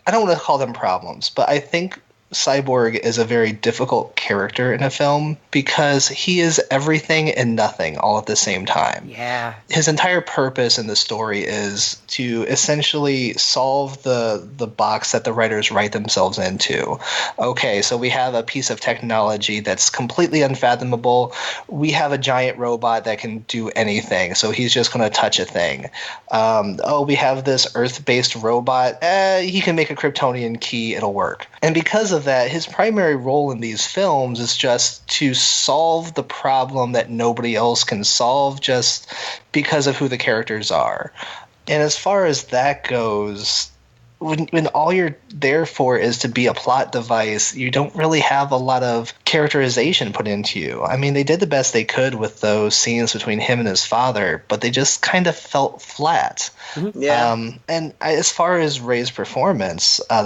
I don't want to call them problems, but I think Cyborg is a very difficult character in a film because he is everything and nothing all at the same time. Yeah. His entire purpose in the story is to essentially solve the box that the writers write themselves into. Okay, so we have a piece of technology that's completely unfathomable. We have a giant robot that can do anything, so he's just going to touch a thing. We have this Earth-based robot. He can make a Kryptonian key. It'll work. And because of that, his primary role in these films is just to solve the problem that nobody else can solve just because of who the characters are. And as far as that goes, when all you're there for is to be a plot device, you don't really have a lot of characterization put into you. I mean, they did the best they could with those scenes between him and his father, but they just kind of felt flat. Mm-hmm. Yeah. As far as Ray's performance, I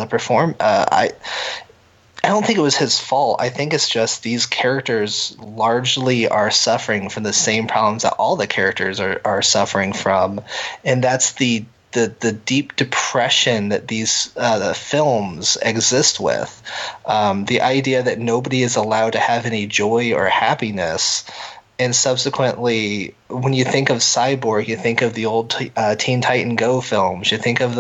don't think it was his fault. I think it's just these characters largely are suffering from the same problems that all the characters are suffering from, and that's the deep depression that these films exist with. The idea that nobody is allowed to have any joy or happiness. And subsequently, when you think of Cyborg, you think of the old Teen Titan Go films. You think of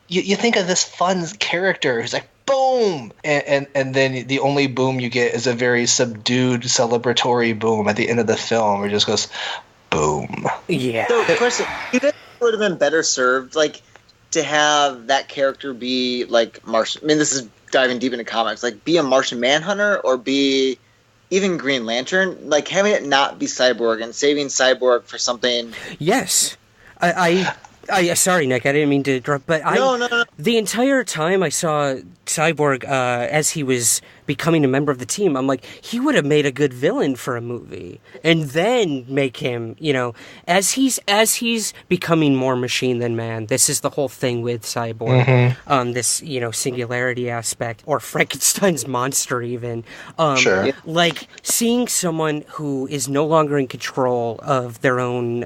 you think of this fun character who's like, boom! And then the only boom you get is a very subdued, celebratory boom at the end of the film, where it just goes, boom. Yeah. So, question, do you think it would have been better served, like, to have that character be like Martian? I mean, this is diving deep into comics, like be a Martian Manhunter or be even Green Lantern, like having it not be Cyborg and saving Cyborg for something. Yes. I sorry, Nick, I didn't mean to interrupt, but No. The entire time I saw Cyborg as he was becoming a member of the team, I'm like, he would have made a good villain for a movie, and then make him, as he's becoming more machine than man. This is the whole thing with Cyborg, this singularity aspect, or Frankenstein's monster even. Sure. Like seeing someone who is no longer in control of their own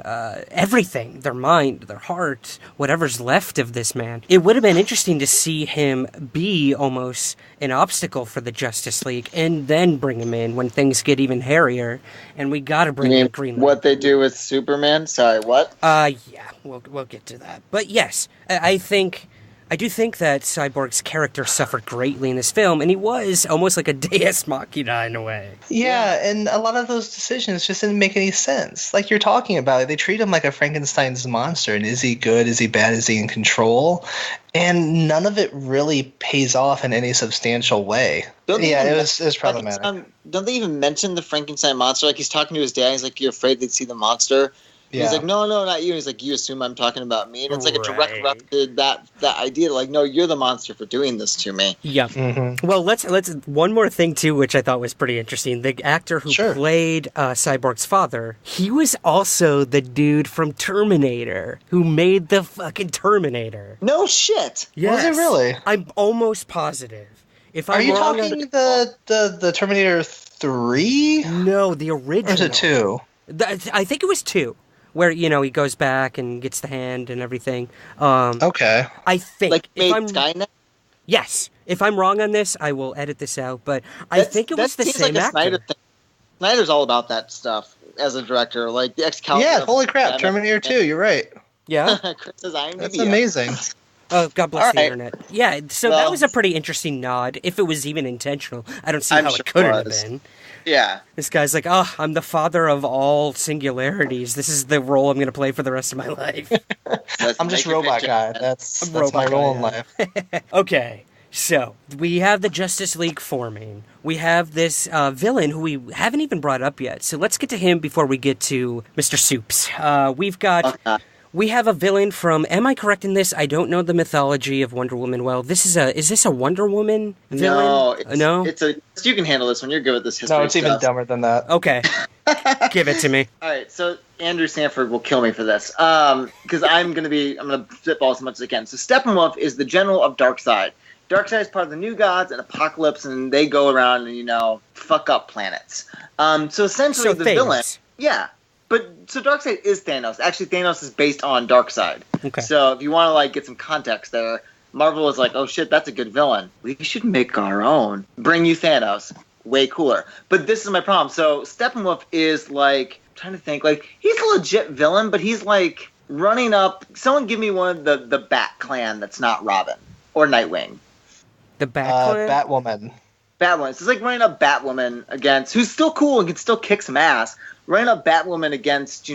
everything, their mind, their heart, whatever's left of this man. It would have been interesting to see him be almost an obstacle for the Justice League, and then bring him in when things get even hairier. And we got to bring in Green Lantern. What they do with Superman? Sorry, what? Yeah, we'll get to that. But yes, I do think that Cyborg's character suffered greatly in this film, and he was almost like a deus machina in a way. Yeah, and a lot of those decisions just didn't make any sense. Like you're talking about, they treat him like a Frankenstein's monster, and is he good, is he bad, is he in control? And none of it really pays off in any substantial way. It was problematic. Don't they even mention the Frankenstein monster? Like he's talking to his dad, he's like, you're afraid they'd see the monster? Yeah. He's like, no, not you. He's like, you assume I'm talking about me. And it's like a direct reference to that idea. Like, no, you're the monster for doing this to me. Yeah. Mm-hmm. Well, let's one more thing, too, which I thought was pretty interesting. The actor who played Cyborg's father, he was also the dude from Terminator who made the fucking Terminator. No shit. Yes. Was it really? I'm almost positive. Are you talking the Terminator 3? No, the original. Or is it 2? I think it was 2. Where, he goes back and gets the hand and everything. Okay. I think. Like, Skynet? Yes. If I'm wrong on this, I will edit this out. But I think it was the same actor. Snyder thing. Snyder's all about that stuff as a director. Like, the Excalibur. Yeah, holy crap. Terminator 2. You're right. Yeah? That's amazing. Oh, God bless the internet. Yeah, so that was a pretty interesting nod, if it was even intentional. I don't see how it couldn't have been. Yeah. This guy's like, I'm the father of all singularities. This is the role I'm going to play for the rest of my life. I'm just robot guy. That's my role in life. Okay, so we have the Justice League forming. We have this villain who we haven't even brought up yet. So let's get to him before we get to Mr. Soups. We've got... We have a villain from, am I correct in this? I don't know the mythology of Wonder Woman well. Is this a Wonder Woman villain? No. You can handle this when you're good with this history. No, it's even dumber than that. Okay. Give it to me. All right, so Andrew Sanford will kill me for this. Because I'm going to spitball as much as I can. So Steppenwolf is the general of Darkseid. Darkseid is part of the New Gods and Apocalypse, and they go around and, fuck up planets. So essentially the villain... Yeah. But so Darkseid is Thanos. Actually, Thanos is based on Darkseid. Okay. So if you want to get some context there, Marvel is like, oh shit, that's a good villain. We should make our own. Bring you Thanos. Way cooler. But this is my problem. So Steppenwolf is I'm trying to think, he's a legit villain, but he's running up. Someone give me one of the Bat Clan that's not Robin or Nightwing. The Bat Clan? Batwoman. Batwoman. So it's running up Batwoman against, who's still cool and can still kick some ass. Running up Batwoman against,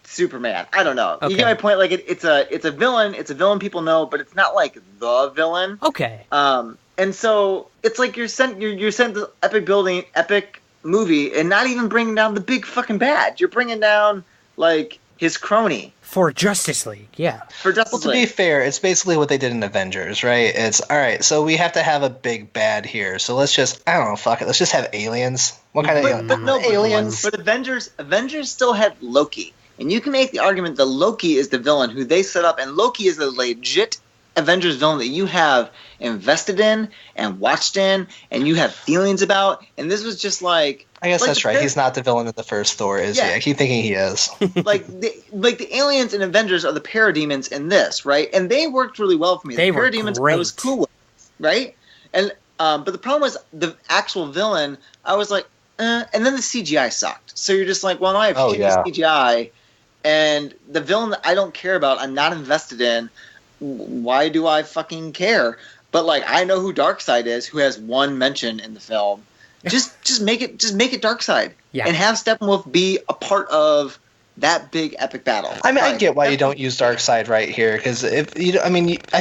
Superman. I don't know. Okay. You get my point? It's a villain. It's a villain people know, but it's not the villain. Okay. And so it's you're sent this epic movie, and not even bringing down the big fucking bad. You're bringing down his crony. For Justice League, yeah. For Justice League. To be fair, it's basically what they did in Avengers, right? It's, all right, so we have to have a big bad here. So let's just, I don't know, fuck it. Let's just have aliens. What kind of aliens? But Avengers still had Loki. And you can make the argument that Loki is the villain who they set up, and Loki is the legit Avengers villain that you have invested in and watched in and you have feelings about. And this was just I guess that's right. He's not the villain of the first Thor, is he? I keep thinking he is. the aliens and Avengers are the parademons in this, right? And they worked really well for me. The parademons I was cool with, right? And but the problem was the actual villain, I was like, and then the CGI sucked. So you're just like, well, now I have CGI, and the villain that I don't care about, I'm not invested in. Why do I fucking care? But I know who Darkseid is, who has one mention in the film. Just make it Darkseid, and have Steppenwolf be a part of that big epic battle. I mean, I get why you don't use Darkseid right here, because I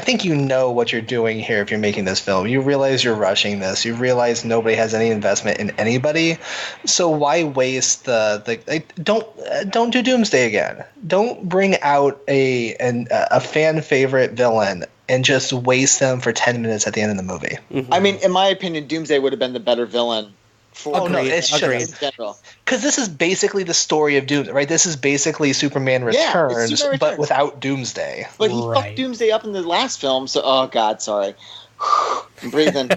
think you know what you're doing here if you're making this film. You realize you're rushing this. You realize nobody has any investment in anybody, so why waste don't do Doomsday again. Don't bring out a fan favorite villain and just waste them for 10 minutes at the end of the movie. Mm-hmm. I mean, in my opinion, Doomsday would have been the better villain. It's in general. Because this is basically the story of Doomsday, right? This is basically Superman Returns, but without Doomsday. But he fucked Doomsday up in the last film, so oh god, sorry. I'm breathing.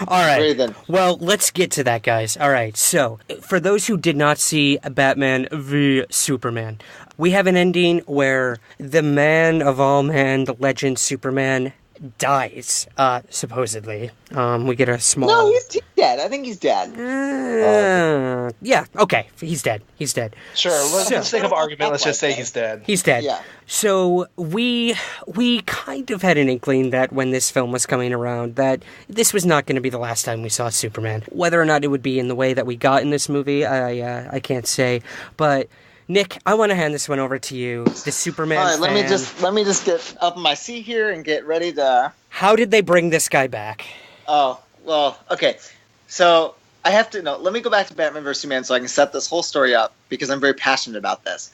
All right. Well, let's get to that, guys. All right. So, for those who did not see Batman v Superman, we have an ending where the man of all men, the legend Superman, dies, supposedly. We get a small... No, he's dead. I think he's dead. Yeah, okay. He's dead. Sure, let's think of argument. Let's just say he's dead. He's dead. Yeah. So we kind of had an inkling that when this film was coming around that this was not going to be the last time we saw Superman. Whether or not it would be in the way that we got in this movie, I can't say. But Nick, I want to hand this one over to you. The Superman All right, fan. let me just get up in my seat here and get ready to... How did they bring this guy back? Oh, well, okay. So I have to let me go back to Batman vs. Superman so I can set this whole story up because I'm very passionate about this.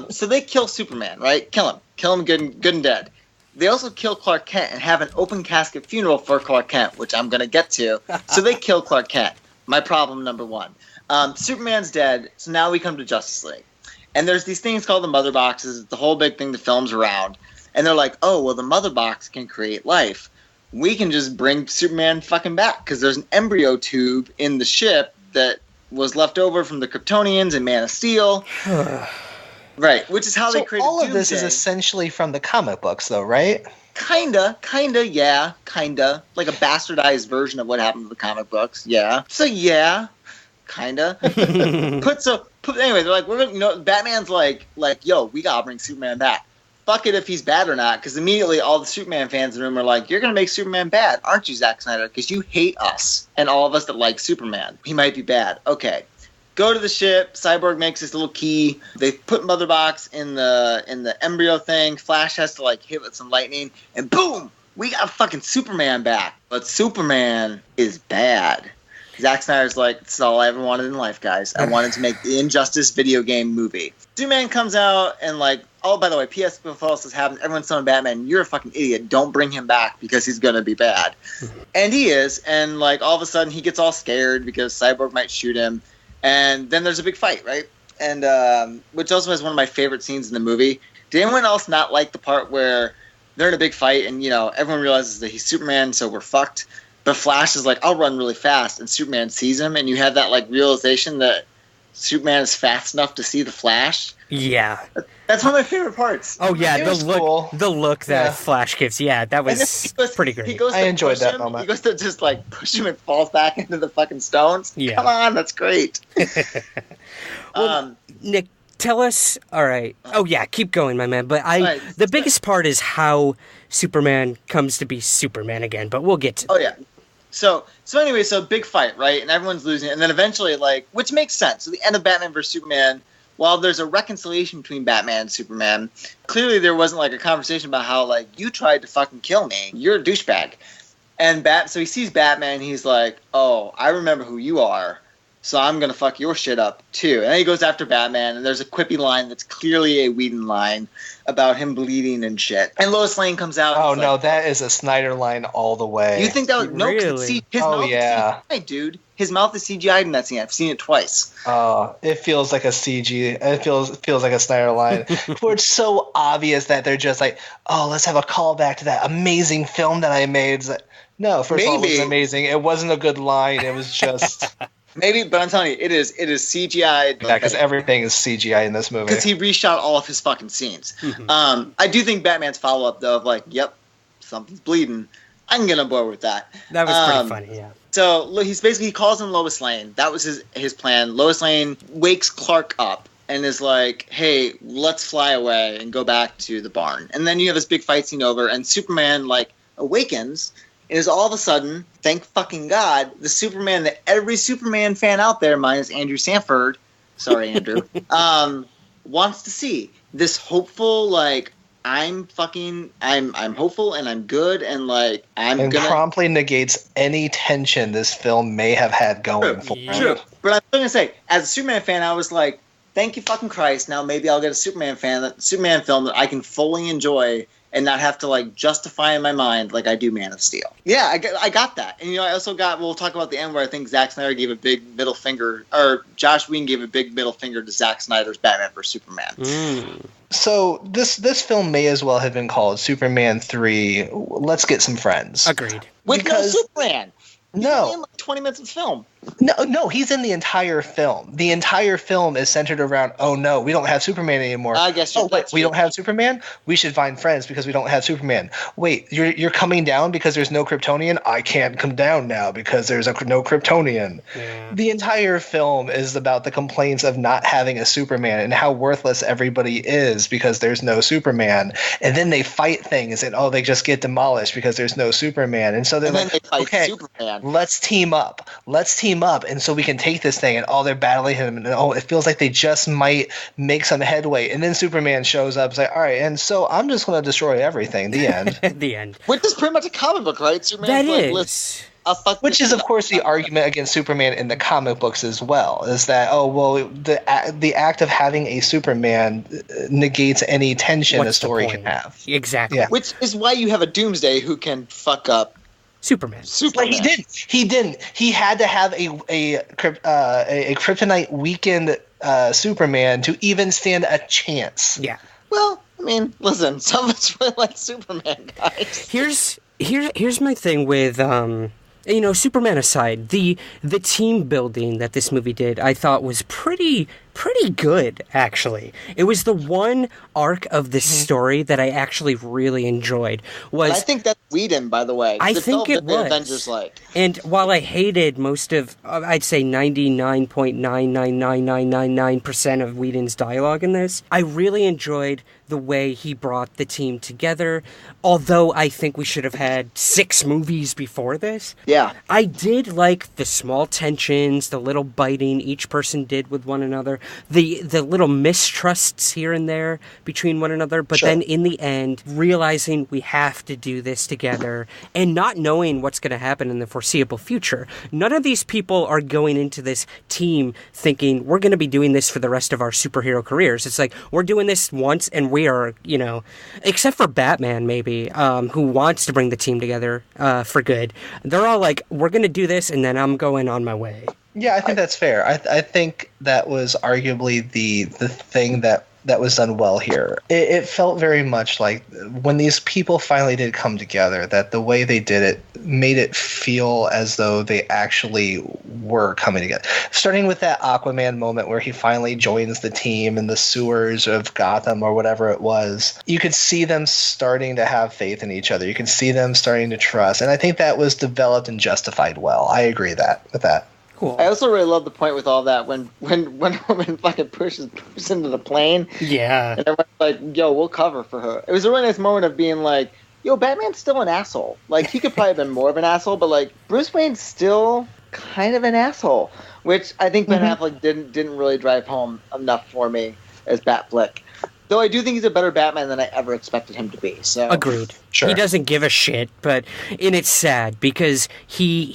So they kill Superman, right? Kill him good and dead. They also kill Clark Kent and have an open casket funeral for Clark Kent, which I'm going to get to. So they kill Clark Kent. My problem number one. Superman's dead, so now we come to Justice League. And there's these things called the mother boxes. It's the whole big thing the film's around. And they're like, oh, well, the mother box can create life. We can just bring Superman fucking back because there's an embryo tube in the ship that was left over from the Kryptonians and Man of Steel. Right, which is how they created all of Doomsday. this is essentially from the comic books, though, right? Kinda, yeah, kinda. Like a bastardized version of what happened to the comic books, yeah. So, yeah, kinda. Anyway, they're like, we're gonna, Batman's like, yo, we gotta bring Superman back. Fuck it if he's bad or not, because immediately all the Superman fans in the room are like, you're gonna make Superman bad, aren't you, Zack Snyder? Because you hate us and all of us that like Superman. He might be bad. Okay. Go to the ship. Cyborg makes this little key. They put Mother Box in the embryo thing. Flash has to hit with some lightning, and boom, we got fucking Superman back. But Superman is bad. Zack Snyder's like, this is all I ever wanted in life, guys. I wanted to make the Injustice video game movie. Superman comes out and oh, by the way, P.S. before else has happened, everyone's telling Batman, you're a fucking idiot. Don't bring him back because he's going to be bad. And he is. And all of a sudden he gets all scared because Cyborg might shoot him. And then there's a big fight, right? And which also has one of my favorite scenes in the movie. Did anyone else not like the part where they're in a big fight and, everyone realizes that he's Superman, so we're fucked? But Flash is like, I'll run really fast, and Superman sees him, and you have that realization that Superman is fast enough to see the Flash. Yeah, that's one of my favorite parts. Oh yeah, the look that Flash gives. Yeah, that was pretty great. I enjoyed that moment. He goes to just push him and falls back into the fucking stones. Yeah, come on, that's great. Well, Nick, tell us. All right. Oh yeah, keep going, my man. But the biggest part is how Superman comes to be Superman again. But we'll get to. Oh yeah. So anyway, big fight, right? And everyone's losing. And then eventually, which makes sense. So the end of Batman vs. Superman, while there's a reconciliation between Batman and Superman, clearly there wasn't a conversation about how you tried to fucking kill me. You're a douchebag. And so he sees Batman. He's like, oh, I remember who you are. So I'm going to fuck your shit up, too. And then he goes after Batman, and there's a quippy line that's clearly a Whedon line about him bleeding and shit. And Lois Lane comes out. Oh, no, that is a Snyder line all the way. You think that was... No, really? His mouth is CGI, dude. His mouth is CGI'd in that scene. I've seen it twice. It feels like a CG. It feels like a Snyder line. Where it's so obvious that they're just like, oh, let's have a callback to that amazing film that I made. It's like, no, first of all, it wasn't amazing. It wasn't a good line. It was just... Maybe, but I'm telling you, it is CGI. Yeah, because everything is CGI in this movie. Because he reshot all of his fucking scenes. I do think Batman's follow-up, though, of yep, something's bleeding. I can get on board with that. That was pretty funny, yeah. So he calls in Lois Lane. That was his plan. Lois Lane wakes Clark up and is like, hey, let's fly away and go back to the barn. And then you have this big fight scene over, and Superman, awakens. It is all of a sudden, thank fucking God, the Superman that every Superman fan out there, minus Andrew Sanford, sorry Andrew, wants to see. This hopeful, like, I'm hopeful and I'm good and like and promptly negates any tension this film may have had going for it. True. But I'm gonna say, as a Superman fan, I was like, thank you fucking Christ. Now maybe I'll get a Superman film that I can fully enjoy and not have to like justify in my mind like I do Man of Steel. Yeah, I got that. And I also got, we'll talk about the end where I think Zack Snyder gave a big middle finger, or Joss Whedon gave a big middle finger to Zack Snyder's Batman vs Superman. So this film may as well have been called Superman 3, Let's Get Some Friends. Agreed. With no Superman. No. He's in like 20 minutes of the film. No, he's in the entire film. The entire film is centered around, oh no, we don't have Superman anymore. I guess we don't have Superman? We should find friends because we don't have Superman. Wait, you're coming down because there's no Kryptonian? I can't come down now because there's no Kryptonian. Yeah. The entire film is about the complaints of not having a Superman and how worthless everybody is because there's no Superman. And then they fight things and they just get demolished because there's no Superman. And so they're okay, Superman. Let's team up. And so we can take this thing, and they're battling him, and it feels like they just might make some headway. And then Superman shows up, it's like, all right, and so I'm just going to destroy everything. The end. The end. Which is pretty much a comic book, right? Superman is. Which is, of course, the argument against Superman in the comic books as well, is that, the act of having a Superman negates any tension a story can have. Exactly. Yeah. Which is why you have a Doomsday who can fuck up Superman. But he didn't. He had to have a kryptonite weakened Superman to even stand a chance. Yeah. Well, I mean, listen, some of us really like Superman, guys. Here's my thing with Superman aside, the team building that this movie did, I thought was pretty good, actually. It was the one arc of the story that I actually really enjoyed. I think that's Whedon, by the way. I think it was. Avengers like. And while I hated most of, I'd say 99.9999999% of Whedon's dialogue in this, I really enjoyed the way he brought the team together. Although I think we should have had 6 movies before this. Yeah. I did like the small tensions, the little biting each person did with one another, the little mistrusts here and there between one another, but then in the end, realizing we have to do this together and not knowing what's going to happen in the foreseeable future. None of these people are going into this team thinking we're going to be doing this for the rest of our superhero careers. It's like, we're doing this once and we are, except for Batman maybe, who wants to bring the team together for good. They're all like, we're going to do this and then I'm going on my way. Yeah, I think that's fair. I think that was arguably the thing that was done well here. It felt very much like when these people finally did come together, that the way they did it made it feel as though they actually were coming together. Starting with that Aquaman moment where he finally joins the team in the sewers of Gotham or whatever it was. You could see them starting to have faith in each other. You could see them starting to trust. And I think that was developed and justified well. I agree with that. Cool. I also really love the point with all that when Wonder Woman fucking pushes into the plane. Yeah. And everyone's like, yo, we'll cover for her. It was a really nice moment of being like, yo, Batman's still an asshole. Like, he could probably have been more of an asshole, but like, Bruce Wayne's still kind of an asshole. Which I think Ben Affleck didn't really drive home enough for me as Batfleck. Though I do think he's a better Batman than I ever expected him to be. So agreed. Sure. He doesn't give a shit, and it's sad because he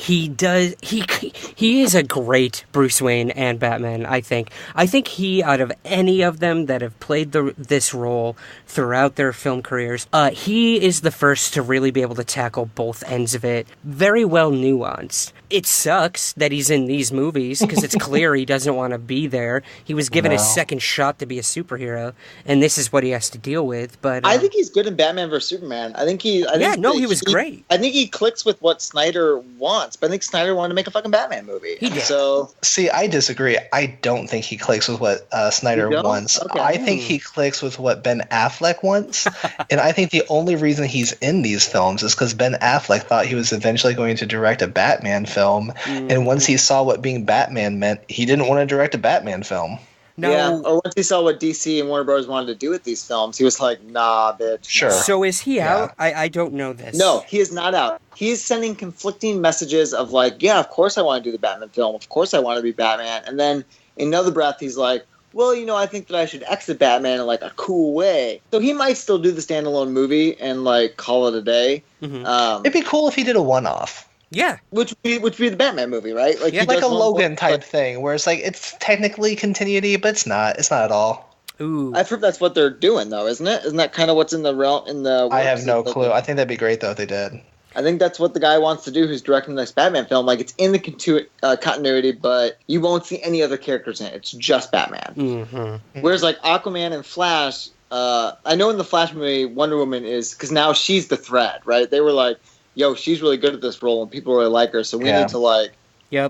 is a great Bruce Wayne and Batman, I think. I think he, out of any of them that have played this role throughout their film careers, he is the first to really be able to tackle both ends of it. Very well nuanced. It sucks that he's in these movies because it's clear he doesn't want to be there. He was given his second shot to be a superhero, and this is what he has to deal with. But I think he's good in Batman vs Superman. he was great. I think he clicks with what Snyder wants, but I think Snyder wanted to make a fucking Batman movie. He did. So see, I disagree. I don't think he clicks with what Snyder wants. Okay. I think he clicks with what Ben Affleck wants, and I think the only reason he's in these films is because Ben Affleck thought he was eventually going to direct a Batman film, and once he saw what being Batman meant, he didn't want to direct a Batman film. No. Yeah, or once he saw what DC and Warner Bros. Wanted to do with these films, he was like, nah, bitch. Sure. So is he out? I don't know this. No, he is not out. He is sending conflicting messages of like, yeah, of course I want to do the Batman film. Of course I want to be Batman. And then in another breath, he's like, well, I think that I should exit Batman in like a cool way. So he might still do the standalone movie and like call it a day. Mm-hmm. It'd be cool if he did a one-off. Yeah, which would be the Batman movie, right? Like, like a Logan type thing, where it's like it's technically continuity, but it's not. It's not at all. Ooh, I've heard that's what they're doing, though, isn't it? Isn't that kind of what's in the realm? I have no clue. I think that'd be great though if they did. I think that's what the guy wants to do who's directing the next Batman film. Like, it's in the continuity, but you won't see any other characters in it. It's just Batman. Mm-hmm. Whereas, like, Aquaman and Flash, I know in the Flash movie, Wonder Woman is, because now she's the thread, right? They were like, yo, she's really good at this role, and people really like her, so we need to, like,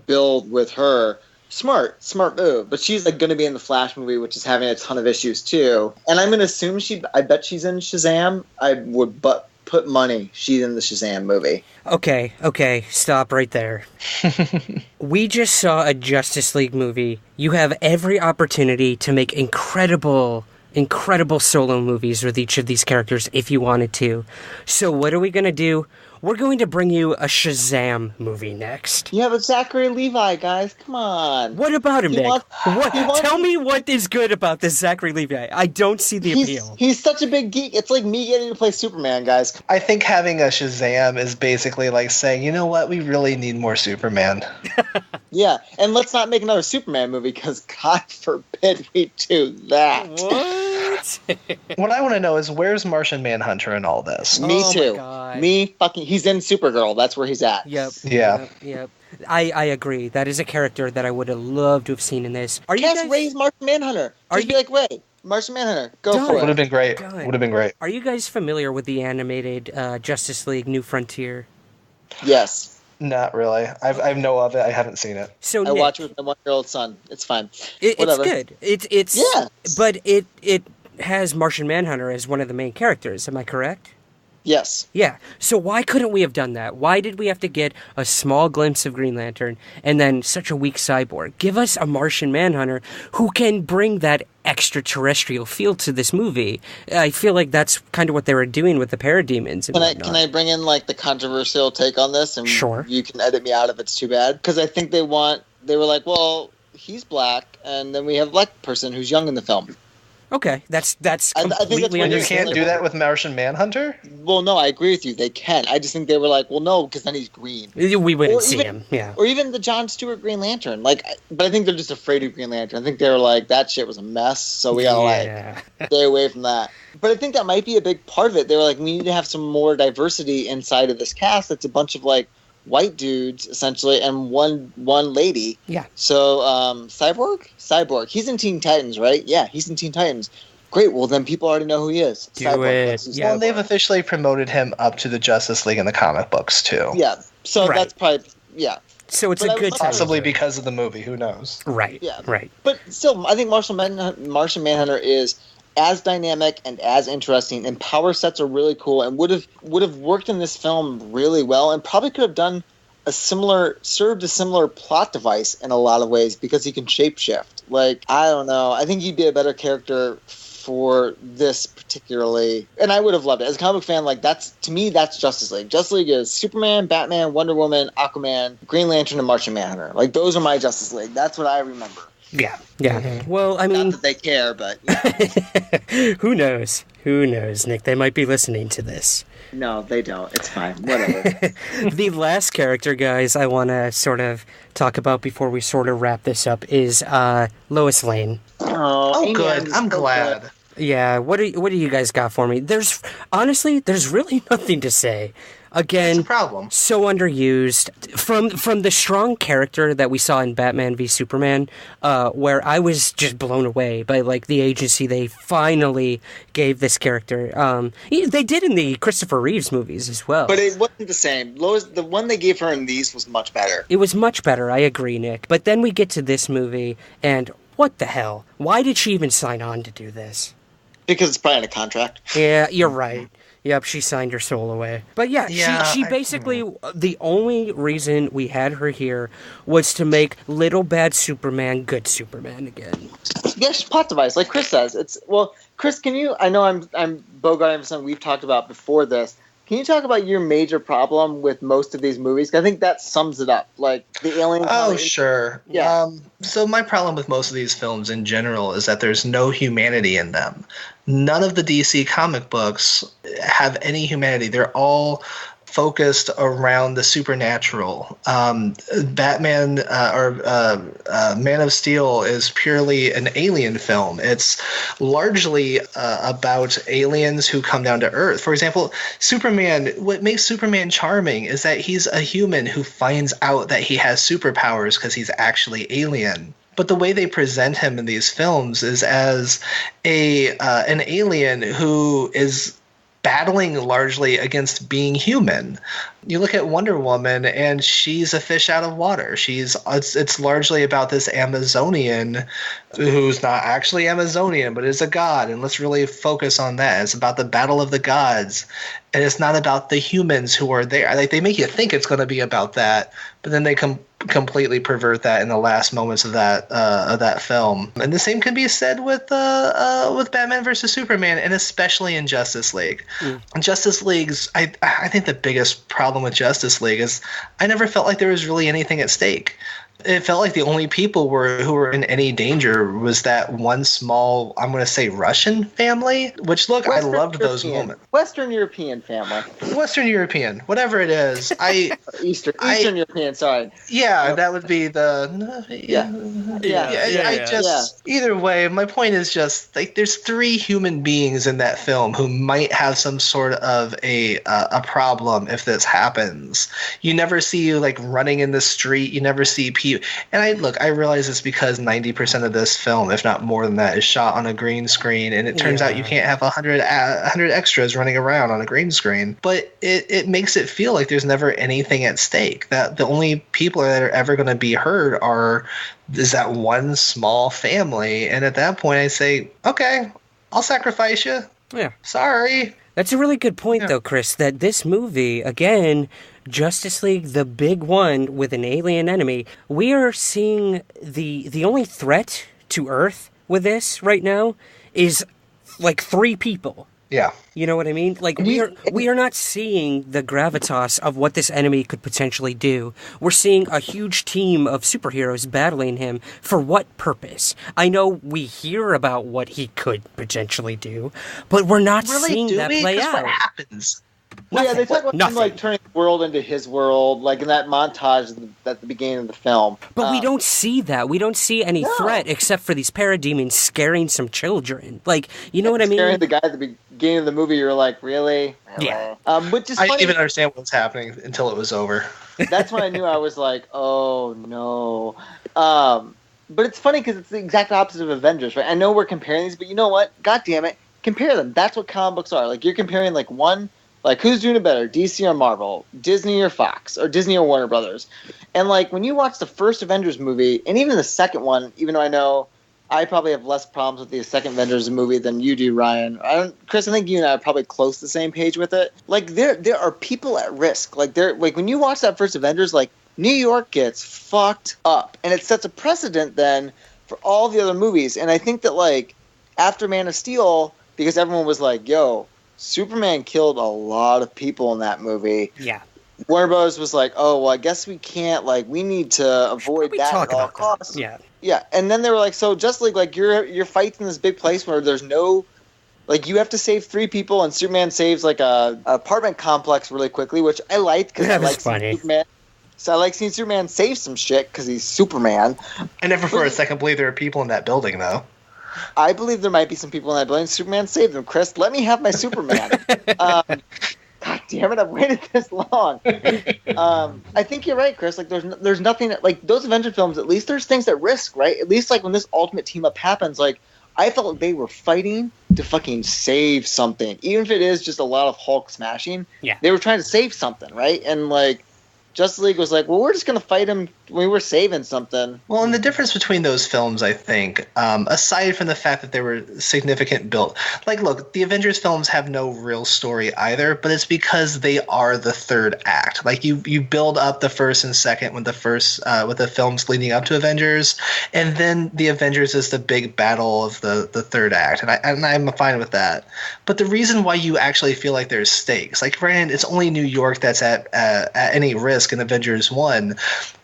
build with her. Smart move. But she's, like, going to be in the Flash movie, which is having a ton of issues, too. And I'm going to assume I bet she's in Shazam. I would put money she's in the Shazam movie. Okay, stop right there. We just saw a Justice League movie. You have every opportunity to make incredible solo movies with each of these characters if you wanted to. So what are we going to do? We're going to bring you a Shazam movie next. Yeah, but Zachary Levi, guys, come on. What about him, Nick? Tell me what is good about this Zachary Levi. I don't see the appeal. He's such a big geek. It's like me getting to play Superman, guys. I think having a Shazam is basically like saying, you know what, we really need more Superman. Yeah, and let's not make another Superman movie, because God forbid we do that. What? What I want to know is, where's Martian Manhunter in all this? Me too. He's in Supergirl. That's where he's at. Yep. Yeah. I agree. That is a character that I would have loved to have seen in this. Ray's Martian Manhunter. Just be like, Ray, Martian Manhunter. Go for it. Would have been great. Are you guys familiar with the animated Justice League New Frontier? Yes. Not really. I know of it. I haven't seen it. So I watch it with my 1-year-old son. It's fine. It's good. But it has Martian Manhunter as one of the main characters. Am I correct? Yes. Yeah. So why couldn't we have done that? Why did we have to get a small glimpse of Green Lantern and then such a weak cyborg? Give us a Martian Manhunter who can bring that extraterrestrial feel to this movie. I feel like that's kind of what they were doing with the Parademons. Can I bring in like the controversial take on this? And sure. You can edit me out if it's too bad. Because I think they were like, well, he's black, and then we have a black person who's young in the film. Okay, that's completely understandable. You can't do that with Martian Manhunter? Well, no, I agree with you. They can. I just think they were like, well, no, because then he's green. We wouldn't see him, yeah. Or even the Jon Stewart Green Lantern. But I think they're just afraid of Green Lantern. I think they were like, that shit was a mess, so we gotta stay away from that. But I think that might be a big part of it. They were like, we need to have some more diversity inside of this cast. That's a bunch of like white dudes essentially, and one lady. Yeah. So Cyborg. He's in Teen Titans, right? Yeah, he's in Teen Titans. Great. Well, then people already know who he is. Cyborg. Well, they've officially promoted him up to the Justice League in the comic books too. Yeah. So that's probably So it's a good time. Possibly because of the movie. Who knows? Right. Yeah. Right. But still, I think Martian Manhunter is as dynamic and as interesting, and power sets are really cool, and would have worked in this film really well, and probably could have done served a similar plot device in a lot of ways, because he can shapeshift. Like, I don't know. I think he'd be a better character for this particularly, and I would have loved it as a comic fan. Like, that's Justice League. Justice League is Superman, Batman, Wonder Woman, Aquaman, Green Lantern, and Martian Manhunter. Like, those are my Justice League. That's what I remember. Yeah. Mm-hmm. Well, I mean, not that they care, but who knows? Who knows, Nick? They might be listening to this. No, they don't. It's fine. Whatever. The last character, guys, I want to sort of talk about before we sort of wrap this up is Lois Lane. Oh, good. I'm glad. Good. Yeah. What do you guys got for me? There's really nothing to say. Again, that's a problem. So underused. From the strong character that we saw in Batman v Superman, where I was just blown away by like the agency they finally gave this character. They did in the Christopher Reeves movies as well. But it wasn't the same. Lois, the one they gave her in these was much better. It was much better, I agree, Nick. But then we get to this movie, and what the hell? Why did she even sign on to do this? Because it's probably in a contract. Yeah, you're right. Yep, she signed her soul away. But she basically, the only reason we had her here was to make little bad Superman good Superman again. Yeah, she's plot device, like Chris says. Chris, can you, I know I'm bogarting for something we've talked about before this. Can you talk about your major problem with most of these movies? 'Cause I think that sums it up. Like the alien. Oh, sure. Yeah. So my problem with most of these films in general is that there's no humanity in them. None of the DC comic books have any humanity. They're all focused around the supernatural. Batman Man of Steel is purely an alien film. It's largely about aliens who come down to Earth. For example, Superman, what makes Superman charming is that he's a human who finds out that he has superpowers because he's actually alien. But the way they present him in these films is as an alien who is battling largely against being human. You look at Wonder Woman and she's a fish out of water. It's largely about this Amazonian who's not actually Amazonian, but is a god. And let's really focus on that. It's about the battle of the gods. And it's not about the humans who are there. Like, they make you think it's going to be about that, but then they completely pervert that in the last moments of that film. And the same can be said with Batman versus Superman, and especially in Justice League. Justice League's I think the biggest problem with Justice League is I never felt like there was really anything at stake. It felt like the only people who were in any danger was that one small, I'm going to say, Russian family. Which, look, I loved those moments. Western European family. Western European, whatever it is. Eastern European. Sorry. Yeah, that would be the. Either way, my point is just like there's 3 human beings in that film who might have some sort of a problem if this happens. You never see you like running in the street. You never see people. And I realize it's because 90% of this film, if not more than that, is shot on a green screen, and it turns out you can't have 100 extras running around on a green screen. But it makes it feel like there's never anything at stake. That the only people that are ever going to be hurt is that one small family. And at that point, I say, okay, I'll sacrifice you. Yeah. Sorry. That's a really good point, though, Chris, that this movie, again, Justice League, the big one with an alien enemy, we are seeing the only threat to Earth with this right now is like 3 people. Yeah. You know what I mean? Like, we are not seeing the gravitas of what this enemy could potentially do. We're seeing a huge team of superheroes battling him. For what purpose? I know we hear about what he could potentially do, but we're not seeing that play out. What happens? Well, yeah, they talk about him, like, turning the world into his world, like in that montage at the beginning of the film. But we don't see that. We don't see any threat except for these parademons scaring some children. Like, you know what I mean? Scaring the guy at the beginning of the movie, you're like, really? Yeah. Which is I funny. didn't even understand what was happening until it was over. That's when I knew. I was like, oh, no. But it's funny because it's the exact opposite of Avengers, right? I know we're comparing these, but you know what? God damn it. Compare them. That's what comic books are. Like, you're comparing, like, one... Like, who's doing it better, DC or Marvel, Disney or Fox, or Disney or Warner Brothers? And, like, when you watch the first Avengers movie, and even the second one, even though I know I probably have less problems with the second Avengers movie than you do, Ryan. Chris, I think you and I are probably close to the same page with it. Like, there are people at risk. Like, when you watch that first Avengers, like, New York gets fucked up. And it sets a precedent, then, for all the other movies. And I think that, like, after Man of Steel, because everyone was like, yo, Superman killed a lot of people in that movie. Yeah. Warner Bros. Was like, oh, well, I guess we can't, like, we need to avoid that at all costs. Yeah. Yeah, and then they were like, so Justice League, like, you're fighting this big place where there's no, like, you have to save 3 people, and Superman saves, like, a apartment complex really quickly, which I liked, because I like seeing Superman. So I like seeing Superman save some shit, because he's Superman. I never for a second believe there are people in that building, though. I believe there might be some people in that building. Superman saved them. Chris, let me have my Superman. God damn it! I've waited this long. I think you're right, Chris. Like, there's nothing that, like, those Avengers films. At least there's things at risk, right? At least, like, when this ultimate team up happens, like, I felt like they were fighting to fucking save something, even if it is just a lot of Hulk smashing. Yeah, they were trying to save something, right? And, like, Justice League was like, well, we're just gonna fight him were saving something. Well, and the difference between those films, I think, aside from the fact that they were significant build, like, look, the Avengers films have no real story either, but it's because they are the third act. Like, you build up the first and second with the films leading up to Avengers, and then the Avengers is the big battle of the third act, and I'm fine with that. But the reason why you actually feel like there's stakes, like, granted, it's only New York that's at any risk in Avengers 1,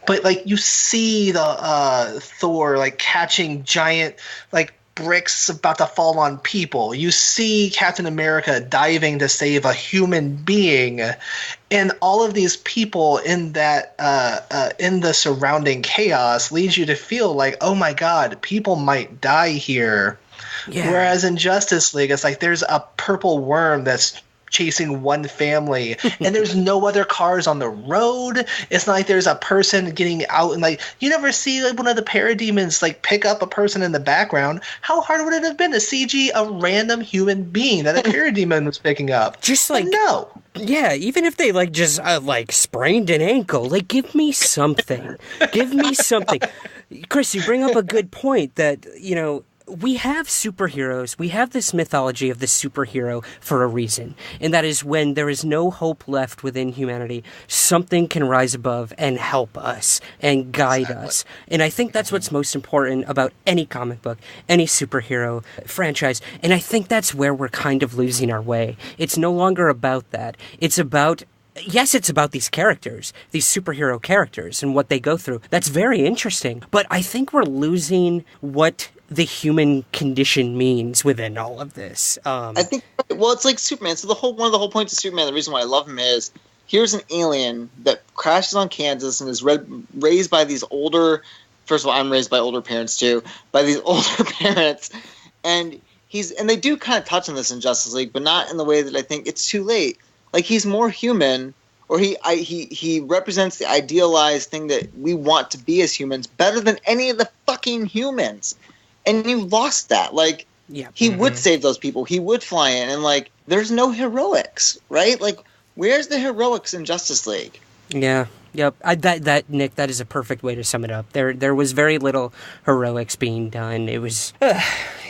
but, like, you see the Thor, like, catching giant, like, bricks about to fall on people. You see Captain America diving to save a human being, and all of these people in that in the surrounding chaos leads you to feel like, oh my God, people might die here. Yeah. Whereas in Justice League, it's like there's a purple worm that's chasing one family, and there's no other cars on the road. It's not like there's a person getting out, and, like, you never see, like, one of the parademons, like, pick up a person in the background. How hard would it have been to CG a random human being that a parademon was picking up? Just like, no. Yeah, even if they, like, just like sprained an ankle, like, give me something. Give me something. Chris, you bring up a good point that, you know, we have superheroes. We have this mythology of the superhero for a reason. And that is when there is no hope left within humanity, something can rise above and help us and guide us. And I think that's what's most important about any comic book, any superhero franchise. And I think that's where we're kind of losing our way. It's no longer about that. It's about... Yes, it's about these characters, these superhero characters, and what they go through. That's very interesting. But I think we're losing what the human condition means within all of this. I think, well, it's like Superman. So one of the whole points of Superman, the reason why I love him is, here's an alien that crashes on Kansas and is raised by these older, first of all, I'm raised by older parents too, by these older parents. And they do kind of touch on this in Justice League, but not in the way that I think it's too late. Like, he's more human, or he represents the idealized thing that we want to be as humans better than any of the fucking humans. And you lost that. Like, he would save those people. He would fly in. And, like, there's no heroics, right? Like, where's the heroics in Justice League? Yeah. Yep. That Nick, that is a perfect way to sum it up. There was very little heroics being done. It was...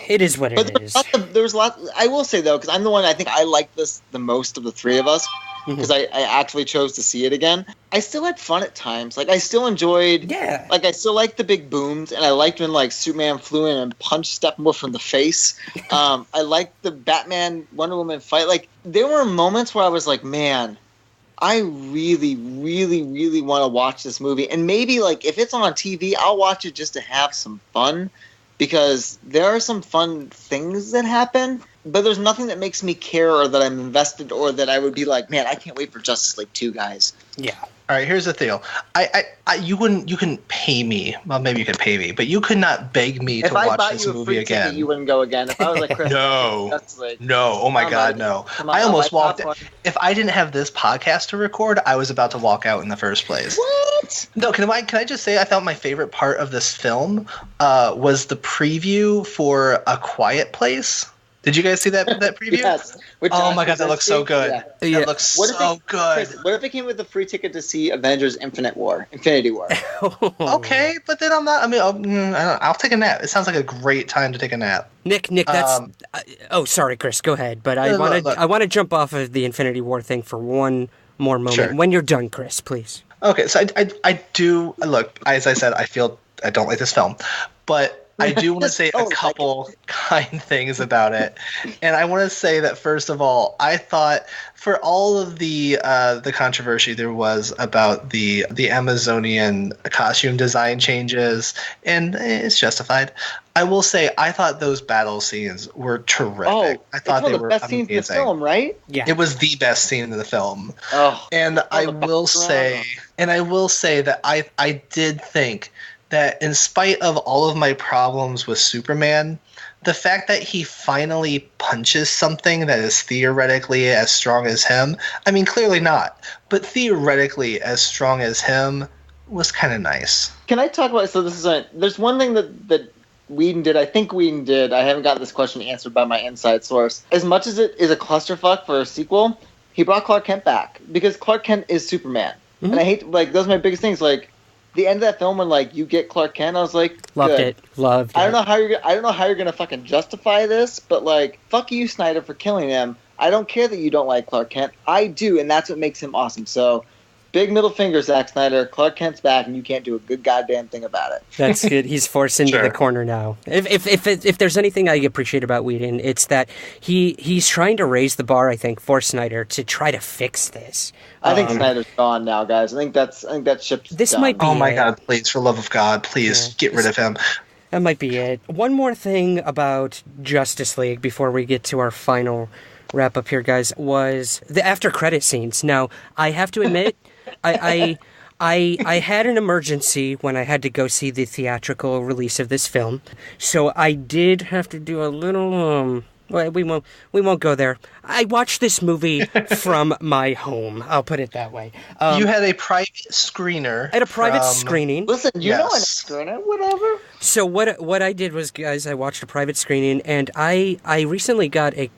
It is what it is. There's a lot. I will say, though, because I'm the one, I think I like this the most of the three of us, because I actually chose to see it again. I still had fun at times. Like, I still enjoyed... Yeah. Like, I still liked the big booms, and I liked when, like, Superman flew in and punched Steppenwolf from the face. I liked the Batman Wonder Woman fight. Like, there were moments where I was like, man, I really, really, really want to watch this movie. And maybe, like, if it's on TV, I'll watch it just to have some fun. Because there are some fun things that happen, but there's nothing that makes me care or that I'm invested or that I would be like, man, I can't wait for Justice League 2, guys. Yeah. All right, here's the deal. You couldn't pay me. Well, maybe you could pay me, but you could not beg me to watch this movie again. Ticket, you wouldn't go again. If I was like, Chris, no. Oh my God, no. I almost walked. If I didn't have this podcast to record, I was about to walk out in the first place. What? No, can I just say I thought my favorite part of this film was the preview for A Quiet Place. Did you guys see that preview? Yes. Oh my God, that looks so good. Yeah. That looks so good. What if it came with a free ticket to see Avengers Infinity War? Okay, but then I'm not. I mean, I'll take a nap. It sounds like a great time to take a nap. Nick, that's. Sorry, Chris. Go ahead. But I want to jump off of the Infinity War thing for one more moment. Sure. When you're done, Chris, please. Okay, so I do look. As I said, I don't like this film, but I do want to say a couple kind things about it. And I want to say that, first of all, I thought for all of the controversy there was about the Amazonian costume design changes, and it's justified, I will say I thought those battle scenes were terrific. Oh, I thought they were the best amazing. Scenes in the film, right? Yeah. It was the best scene in the film. Oh, and I will say that I did think that in spite of all of my problems with Superman, the fact that he finally punches something that is theoretically as strong as him, I mean, clearly not, but theoretically as strong as him was kind of nice. Can I talk about, there's one thing that Whedon did, I haven't got this question answered by my inside source. As much as it is a clusterfuck for a sequel, he brought Clark Kent back, because Clark Kent is Superman. Mm-hmm. And I hate, those are my biggest things, the end of that film when like you get Clark Kent, I was like, Loved good. it. Loved it. I don't know how you're gonna fucking justify this, but like, fuck you, Snyder, for killing him. I don't care that you don't like Clark Kent. I do, and that's what makes him awesome. So, big middle finger, Zack Snyder. Clark Kent's back, and you can't do a good goddamn thing about it. That's good. He's forced into the corner now. If there's anything I appreciate about Whedon, it's that he's trying to raise the bar, I think, for Snyder to try to fix this. I think Snyder's gone now, guys. I think that ship's done. Might be Oh my God! Please, for the love of God, please get rid of him. That might be it. One more thing about Justice League before we get to our final wrap up here, guys, was the after credit scenes. Now, I have to admit, I had an emergency when I had to go see the theatrical release of this film, so I did have to do a little well, we won't go there. I watched this movie from my home. I'll put it that way. You had a private screener. At a private screening. Listen, you know I'm a screener, whatever. So what I did was, guys, I watched a private screening, and I recently got a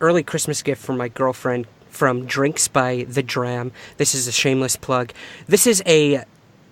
early Christmas gift from my girlfriend from Drinks by The Dram. This is a shameless plug. This is a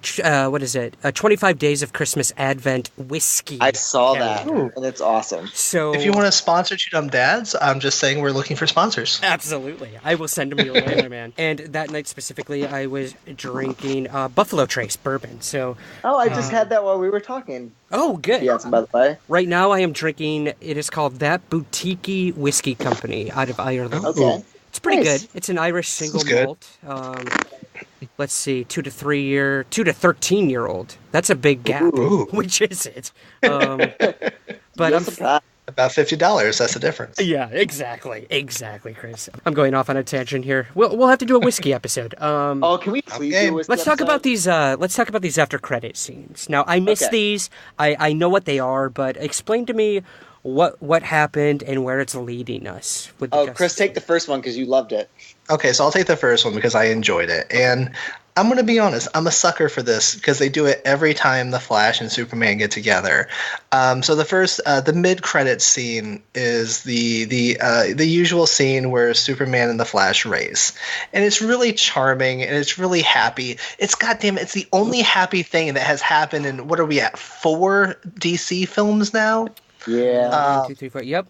25 Days of Christmas Advent whiskey. I saw that, and it's awesome. So if you want to sponsor Two Dumb Dads, I'm just saying we're looking for sponsors. Absolutely. I will send them your way, man. And that night specifically, I was drinking Buffalo Trace bourbon. So I just had that while we were talking. Oh, good. Yes, by the way. Right now I am drinking, it is called That Boutique Whiskey Company out of Ireland. Okay. It's pretty good. It's an Irish single malt. Let's see, 2 to 13-year-old. That's a big gap. Ooh. Which is it? But about $50. That's the difference. Yeah, exactly, Chris. I'm going off on a tangent here. We'll have to do a whiskey episode. Can we please do a whiskey Let's talk episode? about these. Let's talk about these after credit scenes. Now, I missed these. I know what they are, but explain to me what happened and where it's leading us. With Chris, take the first one because you loved it. Okay, so I'll take the first one because I enjoyed it. And I'm going to be honest, I'm a sucker for this because they do it every time The Flash and Superman get together. So the first, the mid-credit scene is the usual scene where Superman and The Flash race. And it's really charming and it's really happy. It's the only happy thing that has happened in, what are we at, 4 DC films now? Yeah. 1, 2, 3, 4. Yep.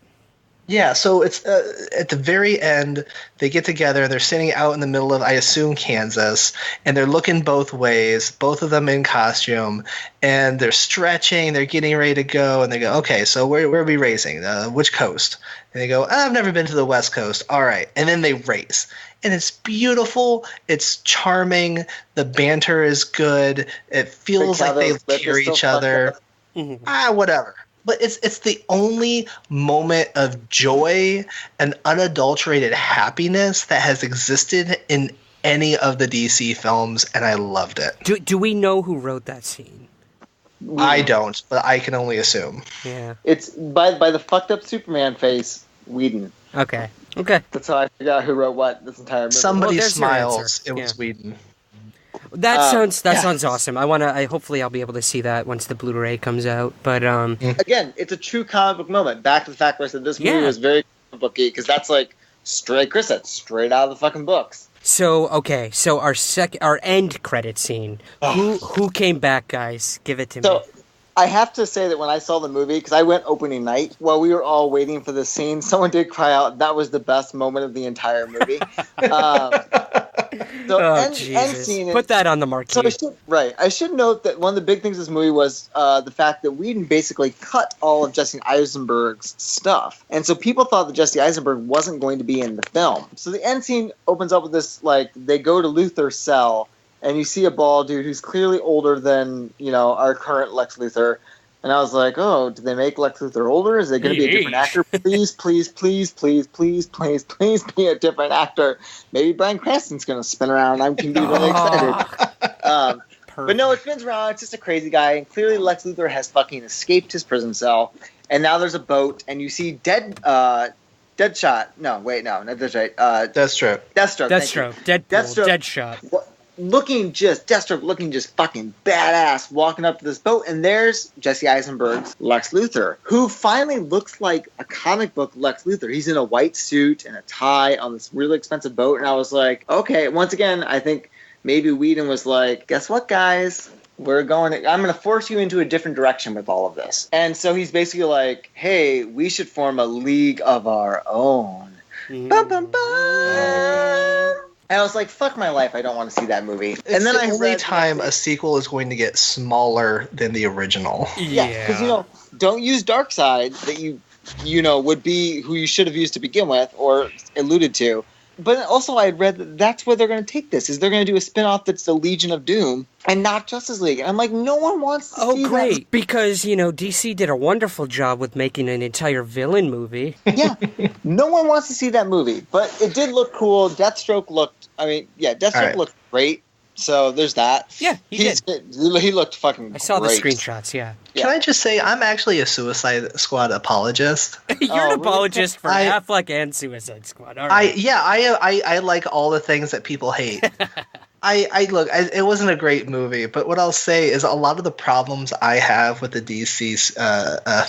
Yeah, so it's at the very end, they get together, and they're sitting out in the middle of, I assume, Kansas, and they're looking both ways, both of them in costume, and they're stretching, they're getting ready to go, and they go, okay, so where are we racing? Which coast? And they go, I've never been to the West Coast. All right. And then they race. And it's beautiful. It's charming. The banter is good. It feels like they care each other. Whatever. But it's the only moment of joy and unadulterated happiness that has existed in any of the DC films, and I loved it. Do we know who wrote that scene? I don't, but I can only assume. Yeah. It's by the fucked up Superman face, Whedon. Okay. That's how I figured out who wrote what this entire movie. Somebody there's your smiles. answer. It was Whedon. That sounds awesome. Hopefully I'll be able to see that once the Blu-ray comes out. But again, it's a true comic book moment. Back to the fact where I said this movie was very comic booky because that's like Chris said, straight out of the fucking books. So our end credit scene. Who came back, guys? Give it to me. I have to say that when I saw the movie, because I went opening night, while we were all waiting for this scene, someone did cry out, that was the best moment of the entire movie. End scene Put that on the marquee. I should note that one of the big things of this movie was the fact that Whedon basically cut all of Jesse Eisenberg's stuff. And so people thought that Jesse Eisenberg wasn't going to be in the film. So the end scene opens up with this, they go to Luthor's cell, and you see a bald dude who's clearly older than, our current Lex Luthor. And I was like, oh, did they make Lex Luthor older? Is it going to be a different actor? Please be a different actor. Maybe Bryan Cranston's going to spin around. I can be really excited. But no, it spins around. It's just a crazy guy. And clearly Lex Luthor has fucking escaped his prison cell. And now there's a boat. And you see Deadshot. No, wait, no, not Deadshot. Deathstroke. Deadshot. Deathstroke looking just fucking badass, walking up to this boat, and there's Jesse Eisenberg's Lex Luthor, who finally looks like a comic book Lex Luthor. He's in a white suit and a tie on this really expensive boat, and I was like, okay, once again, I think maybe Whedon was like, guess what, guys? I'm going to force you into a different direction with all of this. And so he's basically like, hey, we should form a league of our own. Bum, bum, bum. And I was like, fuck my life, I don't want to see that movie. And then the only time a sequel is going to get smaller than the original. Yeah, because, don't use Darkseid that would be who you should have used to begin with or alluded to. But also I read that that's where they're going to take this, is they're going to do a spin-off that's the Legion of Doom and not Justice League. And I'm like, no one wants to see that. Oh, great. Because, DC did a wonderful job with making an entire villain movie. Yeah. No one wants to see that movie. But it did look cool. Deathstroke looked looked great. So there's that. Yeah, he looked fucking great. I saw the screenshots, yeah. Can I just say, I'm actually a Suicide Squad apologist. You're an apologist for Affleck and Suicide Squad. All right. I like all the things that people hate. It wasn't a great movie, but what I'll say is a lot of the problems I have with the DC's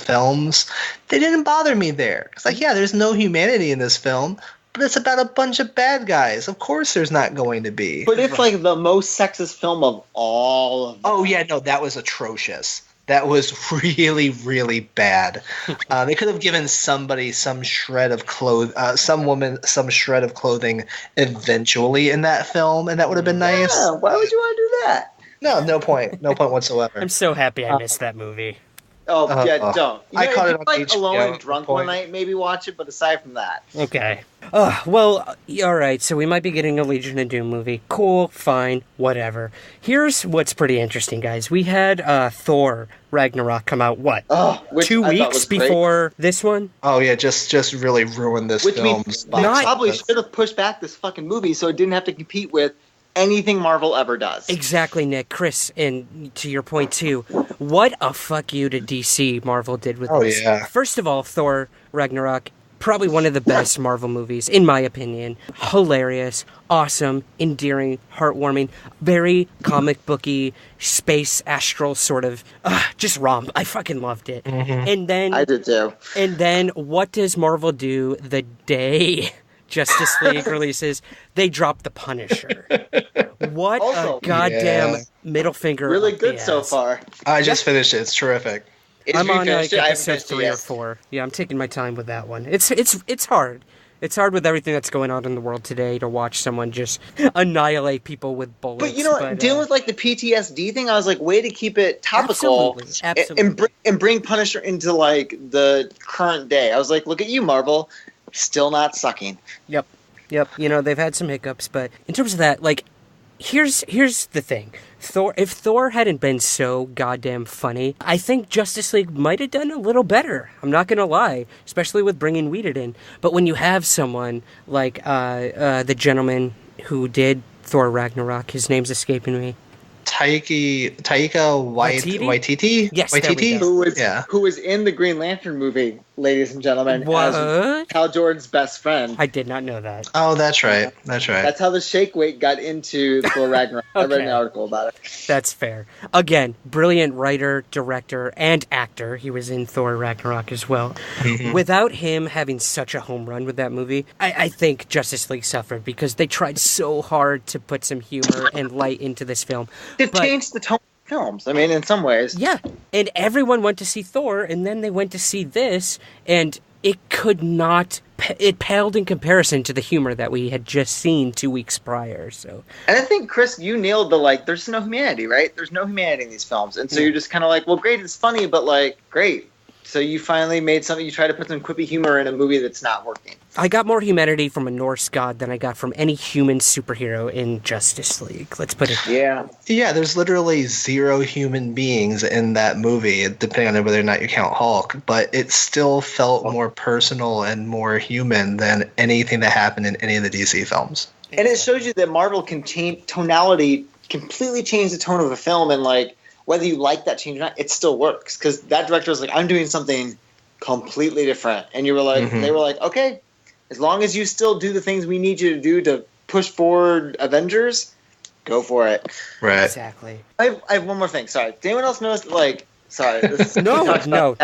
films, they didn't bother me there. It's like, there's no humanity in this film, but it's about a bunch of bad guys. Of course there's not going to be. But it's like the most sexist film of all of them. Oh, yeah, no, that was atrocious. That was really, really bad. They could have given somebody some shred of some woman some shred of clothing eventually in that film, and that would have been nice. Yeah, why would you want to do that? No point whatsoever. I'm so happy I missed that movie. Don't. I caught it on HBO. Alone and drunk one night, maybe watch it. But aside from that, okay. Well, all right. So we might be getting a Legion of Doom movie. Cool, fine, whatever. Here's what's pretty interesting, guys. We had Thor Ragnarok come out. What? 2 weeks before this one? Oh yeah, just really ruined this film. Which means they probably should have pushed back this fucking movie so it didn't have to compete with anything Marvel ever does. Exactly, Nick. Chris, and to your point too, what a fuck you to DC Marvel did with this. Yeah. First of all, Thor Ragnarok, probably one of the best Marvel movies, in my opinion. Hilarious, awesome, endearing, heartwarming, very comic booky, space astral sort of, just romp. I fucking loved it. Mm-hmm. And then I did too. And then what does Marvel do the day Justice League releases? They drop the Punisher. What a goddamn middle finger. Really good so far. I just finished it. It's terrific. I'm on episode 3 or 4. Yeah, I'm taking my time with that one. It's hard. It's hard with everything that's going on in the world today to watch someone just annihilate people with bullets. But dealing with like the PTSD thing, I was like, way to keep it topical. Absolutely. And bring Punisher into like the current day. I was like, look at you, Marvel. Still not sucking. Yep. They've had some hiccups, but in terms of that, like, here's the thing. If Thor hadn't been so goddamn funny, I think Justice League might have done a little better. I'm not gonna lie, especially with bringing Whedon in. But when you have someone like the gentleman who did Thor Ragnarok, his name's escaping me. Taika Waititi? Yes, Waititi? Who was in the Green Lantern movie, ladies and gentlemen, as Hal Jordan's best friend. I did not know that. Oh, that's right. That's how the shake weight got into Thor Ragnarok. I read an article about it. That's fair. Again, brilliant writer, director, and actor. He was in Thor Ragnarok as well. Mm-hmm. Without him having such a home run with that movie, I think Justice League suffered because they tried so hard to put some humor and light into this film. It changed the tone of films. I mean, in some ways. Yeah. And everyone went to see Thor, and then they went to see this, and it paled in comparison to the humor that we had just seen 2 weeks prior. So, and I think, Chris, you nailed the, there's no humanity, right? There's no humanity in these films. And so you're just kind of like, well, great, it's funny, but, great. So you finally made something, you try to put some quippy humor in a movie that's not working. I got more humanity from a Norse god than I got from any human superhero in Justice League. Let's put it. Yeah. Yeah, there's literally 0 human beings in that movie, depending on whether or not you count Hulk, but it still felt more personal and more human than anything that happened in any of the DC films. And it shows you that Marvel can change tonality, completely change the tone of a film, and whether you like that change or not, it still works. Because that director was like, I'm doing something completely different. And you were like, They were like, okay, as long as you still do the things we need you to do to push forward Avengers, go for it. Right. Exactly. I have one more thing. Sorry. Did anyone else notice, sorry. This is No.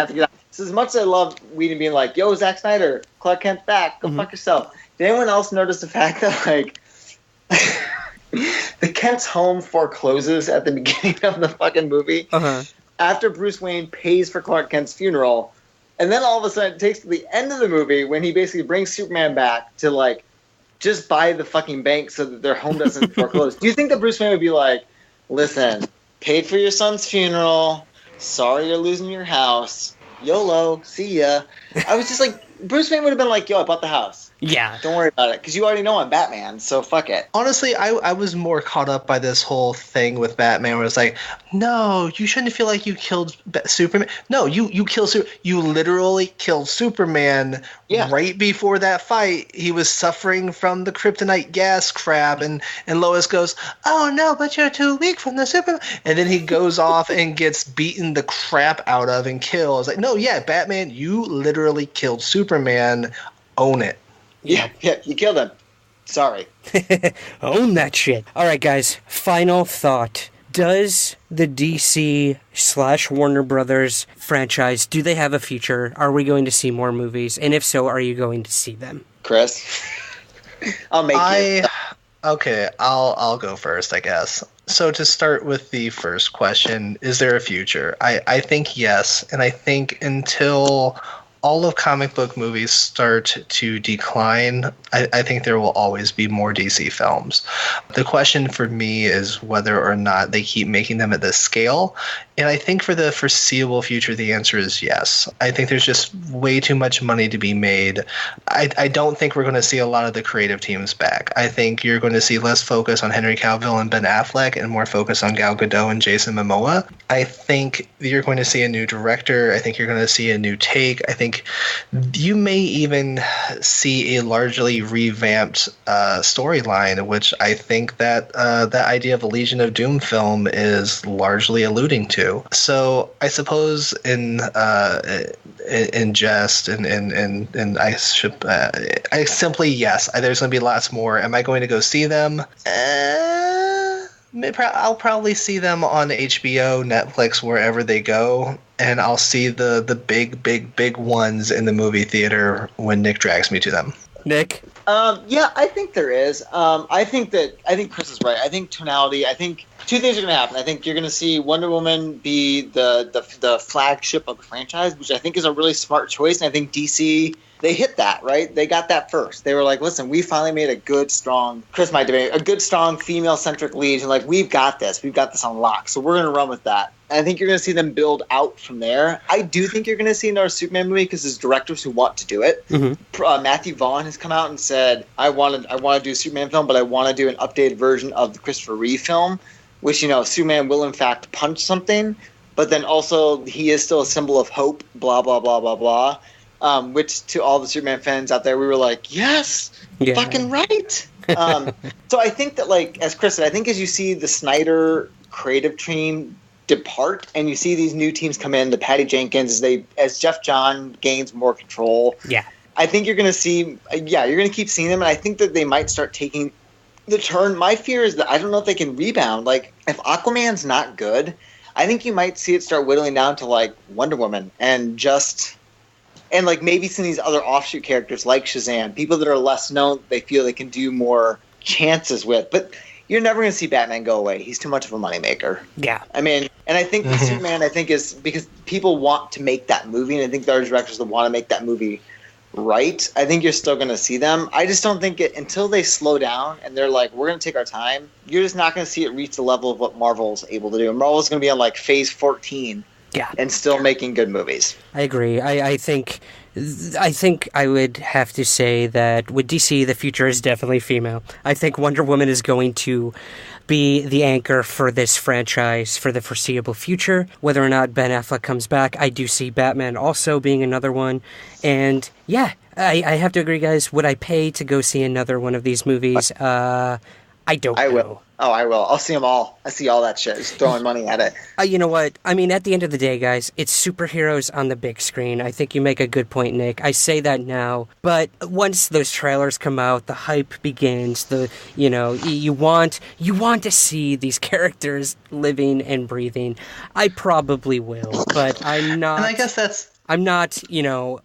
So as much as I love Whedon being like, yo, Zack Snyder, Clark Kent's back, go fuck yourself. Did anyone else notice the fact that, the Kent's home forecloses at the beginning of the fucking movie. After Bruce Wayne pays for Clark Kent's funeral, and then all of a sudden it takes to the end of the movie when he basically brings Superman back to, like, just buy the fucking bank so that their home doesn't foreclose. Do you think that Bruce Wayne would be like, listen, paid for your son's funeral, sorry you're losing your house, YOLO, see ya. I was just like, Bruce Wayne would have been like, yo, I bought the house. Yeah. Don't worry about it, because you already know I'm Batman, so fuck it. Honestly, I was more caught up by this whole thing with Batman where it's like, no, you shouldn't feel like you killed Superman. No, you killed you literally killed Superman right before that fight. He was suffering from the kryptonite gas crap, and Lois goes, oh no, but you're too weak from the Superman. And then he goes off and gets beaten the crap out of and killed. It's like, no, yeah, Batman, you literally killed Superman. Own it. Yeah, you killed him. Sorry. Own that shit. All right, guys, final thought. Does the DC/Warner Brothers franchise, do they have a future? Are we going to see more movies? And if so, are you going to see them? Chris? I'll make you. Okay, I'll go first, I guess. So to start with the first question, is there a future? I think yes, and I think until all of comic book movies start to decline, I think there will always be more DC films. The question for me is whether or not they keep making them at this scale. And I think for the foreseeable future, the answer is yes. I think there's just way too much money to be made. I don't think we're going to see a lot of the creative teams back. I think you're going to see less focus on Henry Cavill and Ben Affleck and more focus on Gal Gadot and Jason Momoa. I think you're going to see a new director. I think you're going to see a new take. I think you may even see a largely revamped storyline, which I think that that idea of a Legion of Doom film is largely alluding to. So I suppose in jest and I simply yes, there's going to be lots more. Am I going to go see them? I'll probably see them on HBO, Netflix, wherever they go, and I'll see the big ones in the movie theater when Nick drags me to them. Nick? Yeah, I think there is. I think Chris is right. I think tonality. I think two things are going to happen. I think you're going to see Wonder Woman be the flagship of the franchise, which I think is a really smart choice. And I think DC, they hit that, right? They got that first. They were like, listen, we finally made a good, strong, Chris might debate, a good, strong female-centric lead. And like, we've got this on lock. So we're going to run with that. And I think you're going to see them build out from there. I do think you're going to see another Superman movie because there's directors who want to do it. Mm-hmm. Matthew Vaughn has come out and said, I want to do a Superman film, but I want to do an updated version of the Christopher Reeve film, which, Superman will in fact punch something, but then also he is still a symbol of hope, blah, blah, blah, blah, blah. Which to all the Superman fans out there, we were like, yes, fucking right. So I think that, like, as Chris said, I think as you see the Snyder creative team depart and you see these new teams come in, the Patty Jenkins, as Jeff John gains more control. Yeah. I think you're going to see, you're going to keep seeing them, and I think that they might start taking the turn. My fear is that I don't know if they can rebound. Like, if Aquaman's not good, I think you might see it start whittling down to, like, Wonder Woman and like maybe some of these other offshoot characters like Shazam, people that are less known, they feel they can do more chances with. But you're never going to see Batman go away. He's too much of a moneymaker. Yeah. I mean, and I think Superman, I think, is because people want to make that movie, and I think there are directors that want to make that movie right. I think you're still going to see them. I just don't think until they slow down and they're like, we're going to take our time, you're just not going to see it reach the level of what Marvel's able to do. And Marvel's going to be on like phase 14. Yeah, and still making good movies. I agree. I think I would have to say that with DC, the future is definitely female. I think Wonder Woman is going to be the anchor for this franchise for the foreseeable future. Whether or not Ben Affleck comes back, I do see Batman also being another one. And yeah, I have to agree, guys. Would I pay to go see another one of these movies? I don't know. I will. Oh, I will. I'll see them all. I see all that shit. Just throwing money at it. You know what? I mean, at the end of the day, guys, it's superheroes on the big screen. I think you make a good point, Nick. I say that now, but once those trailers come out, the hype begins. You want to see these characters living and breathing. I probably will, but I'm not. And I guess that's I'm not,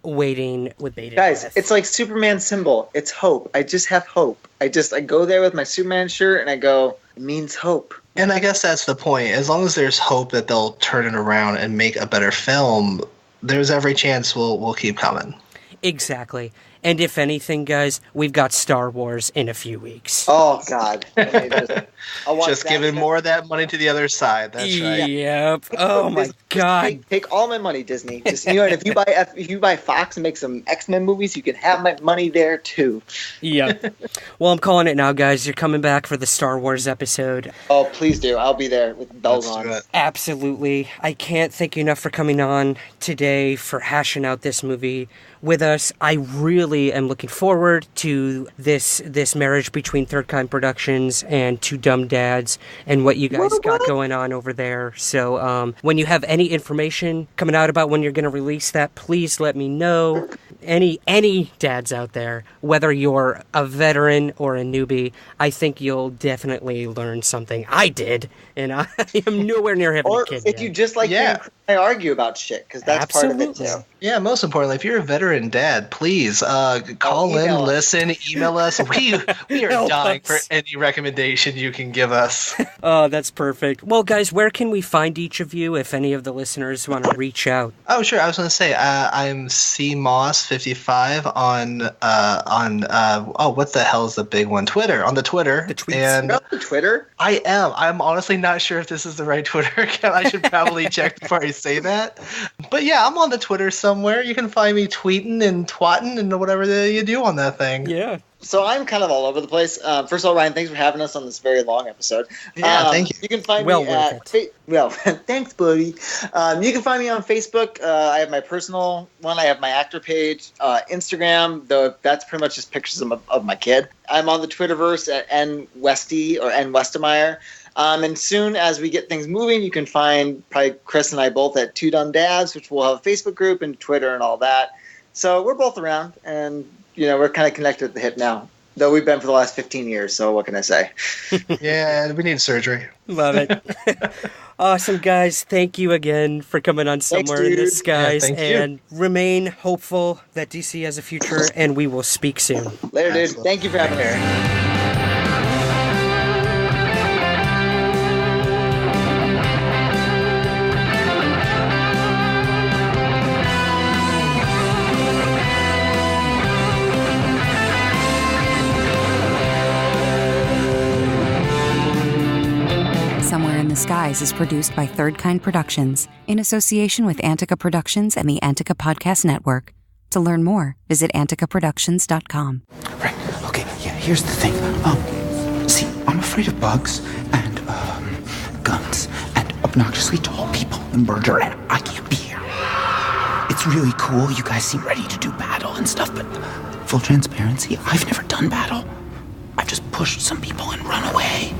waiting with bated Guys, breath. it's like Superman's symbol. It's hope. I just have hope. I go there with my Superman shirt and I go, it means hope. And I guess that's the point. As long as there's hope that they'll turn it around and make a better film, there's every chance we'll keep coming. Exactly. And if anything, guys, we've got Star Wars in a few weeks. Oh, God. Just giving more of that money to the other side. That's right. Yep. Oh, my God. Take all my money, Disney. Just, and if you buy Fox and make some X-Men movies, you can have my money there, too. Yep. Well, I'm calling it now, guys. You're coming back for the Star Wars episode. Oh, please do. I'll be there with bells on. Absolutely. I can't thank you enough for coming on today, for hashing out this movie with us. I really am looking forward to this marriage between Third Kind Productions and Two Dumb Dads and what you guys got going on over there. So when you have any information coming out about when you're going to release that, please let me know. Any dads out there, whether you're a veteran or a newbie, I think you'll definitely learn something. I did, and I am nowhere near having a kid yet. If you just like I argue about shit, because that's part of it too. Yeah, most importantly, if you're a veteran dad, please call in, listen, email us. We are dying for any recommendation you can give us. Oh, that's perfect. Well, guys, where can we find each of you if any of the listeners want to reach out? Oh, sure. I was going to say I'm CMoss55 on what the hell is the big one? Twitter. On the Twitter. The tweets. And the Twitter? I am. I'm honestly not sure if this is the right Twitter account. I should probably check before I say that. But yeah, I'm on the Twitter somewhere. You can find me tweeting and twatting and whatever you do on that thing. Yeah. So I'm kind of all over the place. First of all, Ryan, thanks for having us on this very long episode. Yeah, thank you. You can find me at... thanks, buddy. You can find me on Facebook. I have my personal one. I have my actor page. Instagram, though that's pretty much just pictures of my kid. I'm on the Twitterverse at nwesty or Westemyer. And soon as we get things moving, you can find probably Chris and I both at Two Dumb Dads, which will have a Facebook group and Twitter and all that. So we're both around, and we're kind of connected at the hip now. Though we've been for the last 15 years, so what can I say? Yeah, we need surgery. Love it. Awesome, guys. Thank you again for coming on Somewhere in the Skies. And remain hopeful that DC has a future, and we will speak soon. Later, dude. Thank you for having me. Somewhere in the Skies is produced by Third Kind Productions in association with Antica Productions and the Antica Podcast Network. To learn more, visit anticaproductions.com. Right. Okay. Yeah. Here's the thing. See, I'm afraid of bugs and guns and obnoxiously tall people and murder, and I can't be here. It's really cool. You guys seem ready to do battle and stuff, but full transparency, I've never done battle. I've just pushed some people and run away.